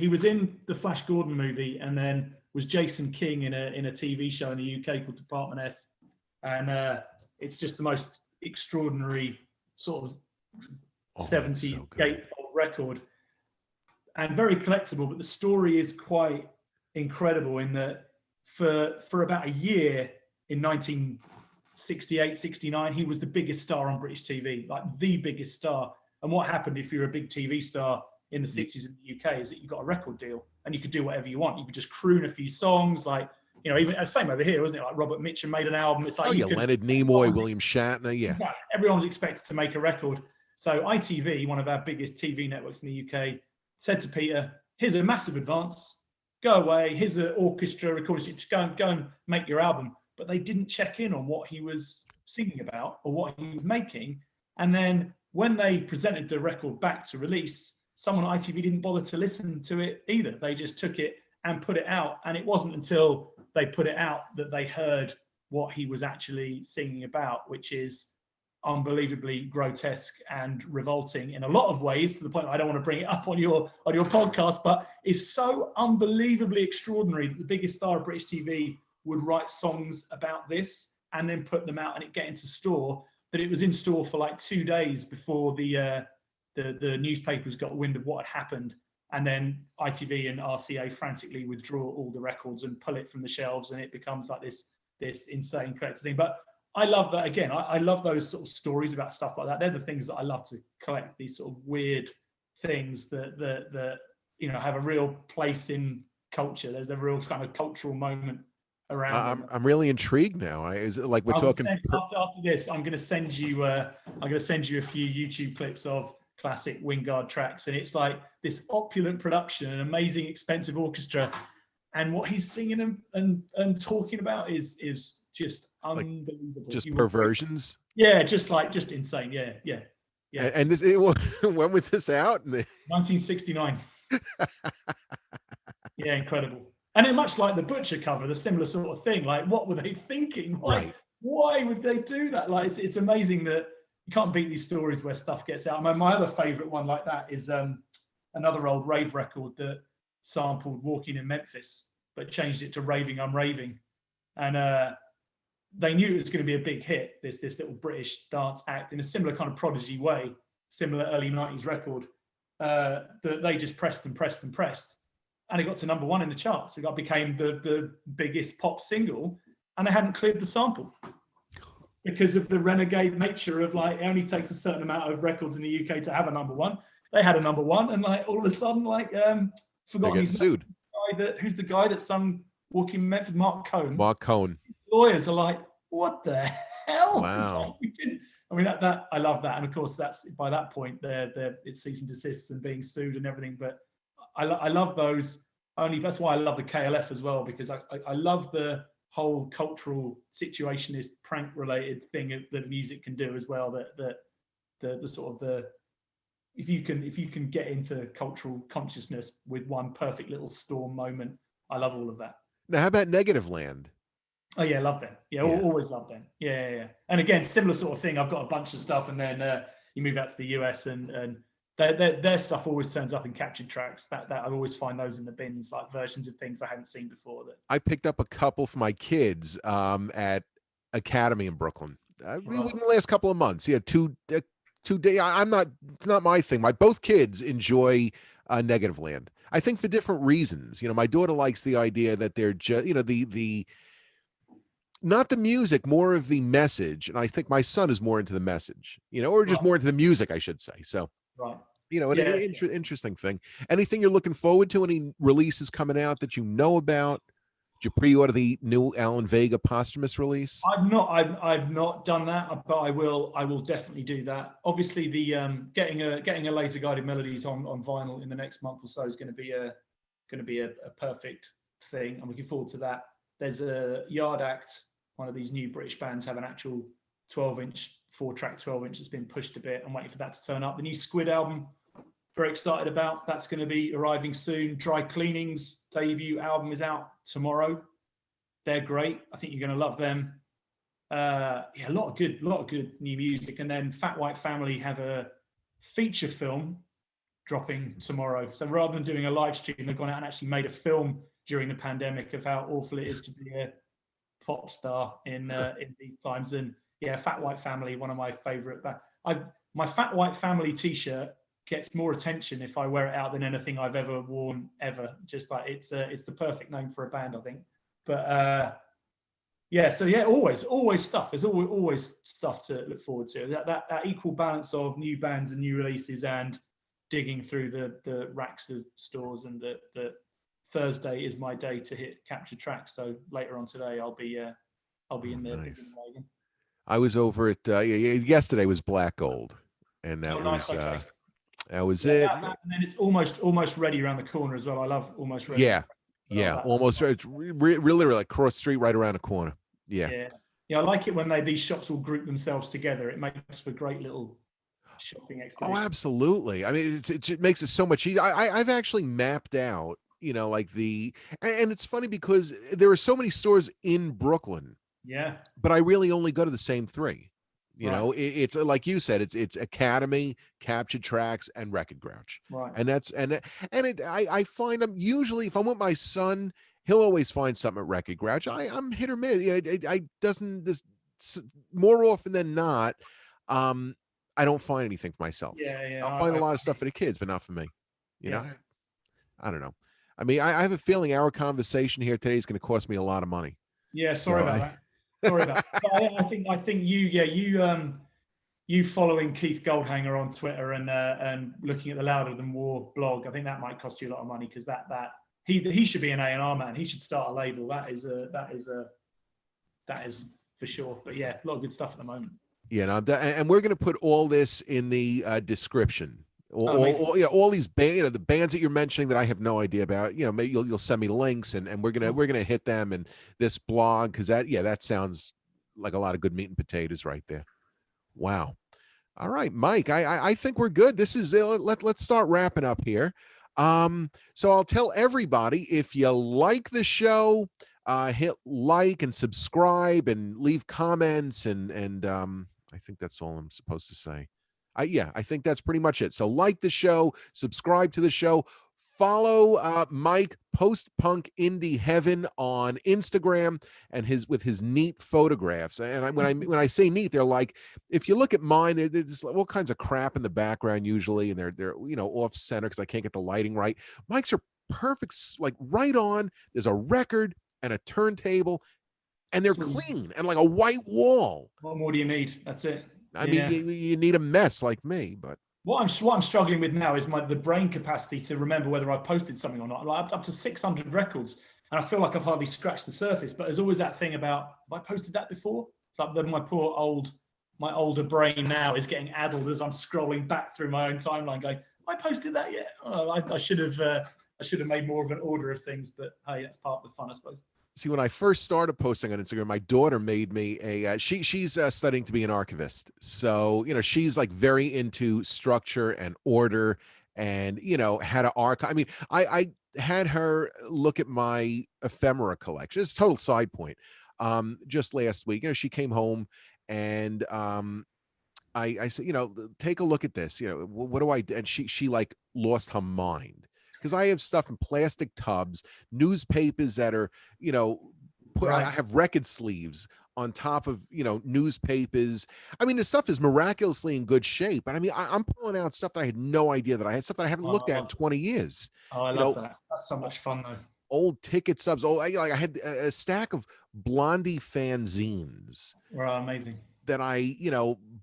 was in the Flash Gordon movie, and then was Jason King in a TV show in the UK called Department S, and it's just the most extraordinary sort of 70s gatefold record, and very collectible. But the story is quite incredible in that for about a year in 1968, 69, he was the biggest star on British TV, like the biggest star. And what happened if you're a big TV star in the 60s in the UK is that you got a record deal and you could do whatever you want. You could just croon a few songs, like, even same over here, wasn't it? Like Robert Mitchum made an album. It's like Leonard Nimoy, William Shatner, yeah. Exactly. Everyone was expected to make a record. So ITV, one of our biggest TV networks in the UK, said to Peter, "Here's a massive advance. Go away. Here's an orchestra recording. Just go and make your album." But they didn't check in on what he was singing about or what he was making. And then when they presented the record back to release, someone at ITV didn't bother to listen to it either. They just took it and put it out. And it wasn't until they put it out that they heard what he was actually singing about, which is unbelievably grotesque and revolting in a lot of ways, to the point I don't want to bring it up on your podcast, but it's so unbelievably extraordinary that the biggest star of British TV would write songs about this and then put them out and it get into store, that it was in store for like 2 days before the newspapers got wind of what had happened. And then ITV and RCA frantically withdraw all the records and pull it from the shelves, and it becomes like this insane collector thing. But I love that. Again, I love those sort of stories about stuff like that. They're the things that I love to collect, these sort of weird things that have a real place in culture. There's a real kind of cultural moment around. I'm really intrigued now. Is it like we're talking? After this, I'm going to send you a few YouTube clips of classic Wingard tracks, and it's like this opulent production, an amazing, expensive orchestra, and what he's singing and talking about is just unbelievable. Just perversions. Yeah, just insane. Yeah. Yeah. And this, when was this out? 1969. Yeah, incredible. And it much like the Butcher cover, the similar sort of thing. Like, what were they thinking? Right. Why would they do that? Like, it's amazing that you can't beat these stories where stuff gets out. My other favorite one like that is another old rave record that sampled Walking in Memphis, but changed it to Raving I'm Raving. And they knew it was going to be a big hit, this little British dance act, in a similar kind of Prodigy way, similar early 90s record, that they just pressed and pressed and pressed. And it got to #1 in the charts. It became the biggest pop single, and they hadn't cleared the sample because of the renegade nature of, like, it only takes a certain amount of records in the UK to have a #1. They had a #1, and, like, all of a sudden, like, forgotten his sued. Who's the guy that sung Walking in Memphis? Mark Cohn. Mark Cohn. Lawyers are like, what the hell? Wow. I mean, that I love that, and of course, that's by that point it's cease and desist and being sued and everything. But I love those. Only that's why I love the KLF as well, because I love the whole cultural situationist prank related thing that music can do as well. That the sort of the if you can get into cultural consciousness with one perfect little storm moment, I love all of that. Now, how about Negative Land? Oh yeah, love them. Yeah, always love them. Yeah. And again, similar sort of thing. I've got a bunch of stuff, and then you move out to the US, and their stuff always turns up in captured tracks. That I always find those in the bins, like versions of things I hadn't seen before. That I picked up a couple for my kids at Academy in Brooklyn within the last couple of months. Yeah, 2 days. It's not my thing. Both kids enjoy Negative Land. I think for different reasons. My daughter likes the idea that they're just, the not the music, more of the message. And I think my son is more into the message, or just more into the music, I should say. So, right. An interesting thing. Anything you're looking forward to? Any releases coming out that you know about? Did you pre-order the new Alan Vega posthumous release? I've not done that, but I will definitely do that. Obviously, the getting a Laser Guided Melodies on vinyl in the next month or so is going to be a perfect thing. I'm looking forward to that. There's a Yard Act, one of these new British bands, have an actual 12-inch, 4-track 12-inch that's been pushed a bit. I'm waiting for that to turn up. The new Squid album, very excited about. That's going to be arriving soon. Dry Cleaning's debut album is out tomorrow. They're great. I think you're going to love them. A lot of good new music. And then Fat White Family have a feature film dropping tomorrow. So rather than doing a live stream, they've gone out and actually made a film during the pandemic of how awful it is to be a pop star in these times. And Fat White Family, one of my favorite. My Fat White Family T-shirt gets more attention if I wear it out than anything I've ever worn ever. Just like it's the perfect name for a band, I think. But always stuff. There's always stuff to look forward to. That equal balance of new bands and new releases and digging through the racks of stores, and the Thursday is my day to hit capture tracks. So later on today, I'll be in there. Nice. I was over at yesterday was Black Gold, and that that was it. And then it's almost ready around the corner as well. I love Almost Ready. Yeah, almost. It's really like cross street right around the corner. Yeah. I like it when these shops will group themselves together. It makes for great little shopping experience. Oh, absolutely. I mean, it makes it so much easier. I've actually mapped out, like and it's funny because there are so many stores in Brooklyn. Yeah. But I really only go to the same 3. It's like you said, it's Academy, Captured Tracks, and Record Grouch. Right. And I find them usually, if I'm with my son, he'll always find something at Record Grouch. I'm hit or miss. More often than not, I don't find anything for myself. Yeah. I'll find a lot of stuff for the kids, but not for me. I don't know. I mean, I have a feeling our conversation here today is going to cost me a lot of money. Yeah, sorry about that. Sorry about that. I think you following Keith Goldhanger on Twitter and looking at the Louder Than War blog, I think that might cost you a lot of money, because he should be an A&R man. He should start a label. That is for sure. But a lot of good stuff at the moment. And we're going to put all this in the description. All these bands, the bands that you're mentioning that I have no idea about. Maybe you'll send me links, and we're gonna hit them and this blog, because that sounds like a lot of good meat and potatoes right there. Wow. All right, Mike, I think we're good. This is let's start wrapping up here. So I'll tell everybody, if you like the show, hit like and subscribe and leave comments, and I think that's all I'm supposed to say. Yeah, I think that's pretty much it. So like the show, subscribe to the show, follow Mike Post Punk Indie Heaven on Instagram, and his neat photographs. And when I say neat, they're like, if you look at mine, they're just like all kinds of crap in the background usually, and they're off center because I can't get the lighting right. Mike's are perfect, like right on. There's a record and a turntable, and they're clean and like a white wall. What more do you need? That's it. I mean, you need a mess like me, but what I'm struggling with now is the brain capacity to remember whether I've posted something or not. Like up to 600 records, and I feel like I've hardly scratched the surface. But there's always that thing about, have I posted that before? It's like my older brain now is getting addled as I'm scrolling back through my own timeline, going, I posted that yet? Oh, I should have made more of an order of things. But hey, that's part of the fun, I suppose. See, when I first started posting on Instagram, my daughter made me she's studying to be an archivist. So, she's like very into structure and order and, how to archive. I mean, I had her look at my ephemera collection. It's a total side point. Just last week, she came home and I said, take a look at this. What do I do? And she like lost her mind because I have stuff in plastic tubs, newspapers that are, I have record sleeves on top of, newspapers. I mean, the stuff is miraculously in good shape, but I mean, I'm pulling out stuff that I had no idea that I had, stuff that I haven't looked at in 20 years. Oh, I love that. That's so much fun though. Old ticket stubs. I had a stack of Blondie fanzines. Wow, amazing. That I,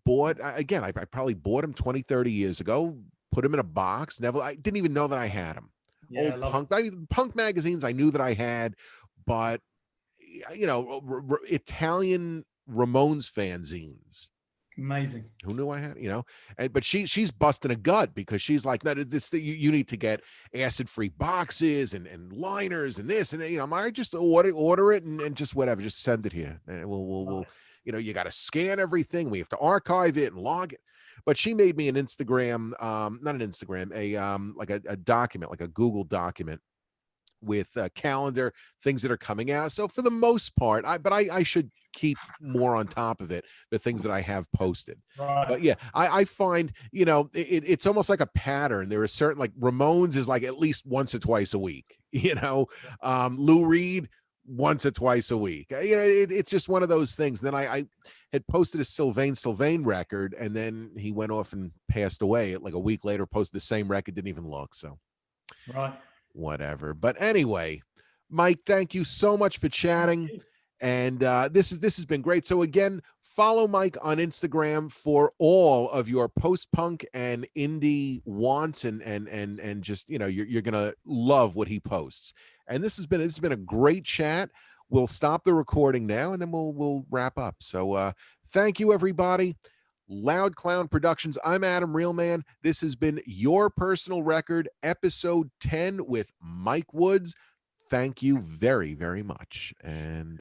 bought. Again, I probably bought them 20, 30 years ago, put them in a box. I didn't even know that I had them. Yeah, Old punk magazines I knew that I had, but, Italian Ramones fanzines. Amazing. Who knew I had, but she's busting a gut because she's like, no, this you need to get acid-free boxes and liners and this, and I just order it and just whatever, just send it here. And we'll you got to scan everything. We have to archive it and log it. But she made me an Instagram, not an Instagram, like a document, like a Google document with a calendar, things that are coming out. So for the most part, I should keep more on top of it, the things that I have posted. Right. But yeah, I find, it's almost like a pattern. There are certain, like Ramones is like at least once or twice a week, Lou Reed, once or twice a week. It's just one of those things. Then I had posted a Sylvain record, and then he went off and passed away. Like a week later, posted the same record, didn't even look. So, right, whatever. But anyway, Mike, thank you so much for chatting. And this has been great. So again, follow Mike on Instagram for all of your post-punk and indie wants, and just you're gonna love what he posts. And this has been a great chat. We'll stop the recording now, and then we'll wrap up. So thank you, everybody. Loud Clown Productions. I'm Adam Reelman. This has been Your Personal Record, episode 10 with Mike Woods. Thank you very, very much. And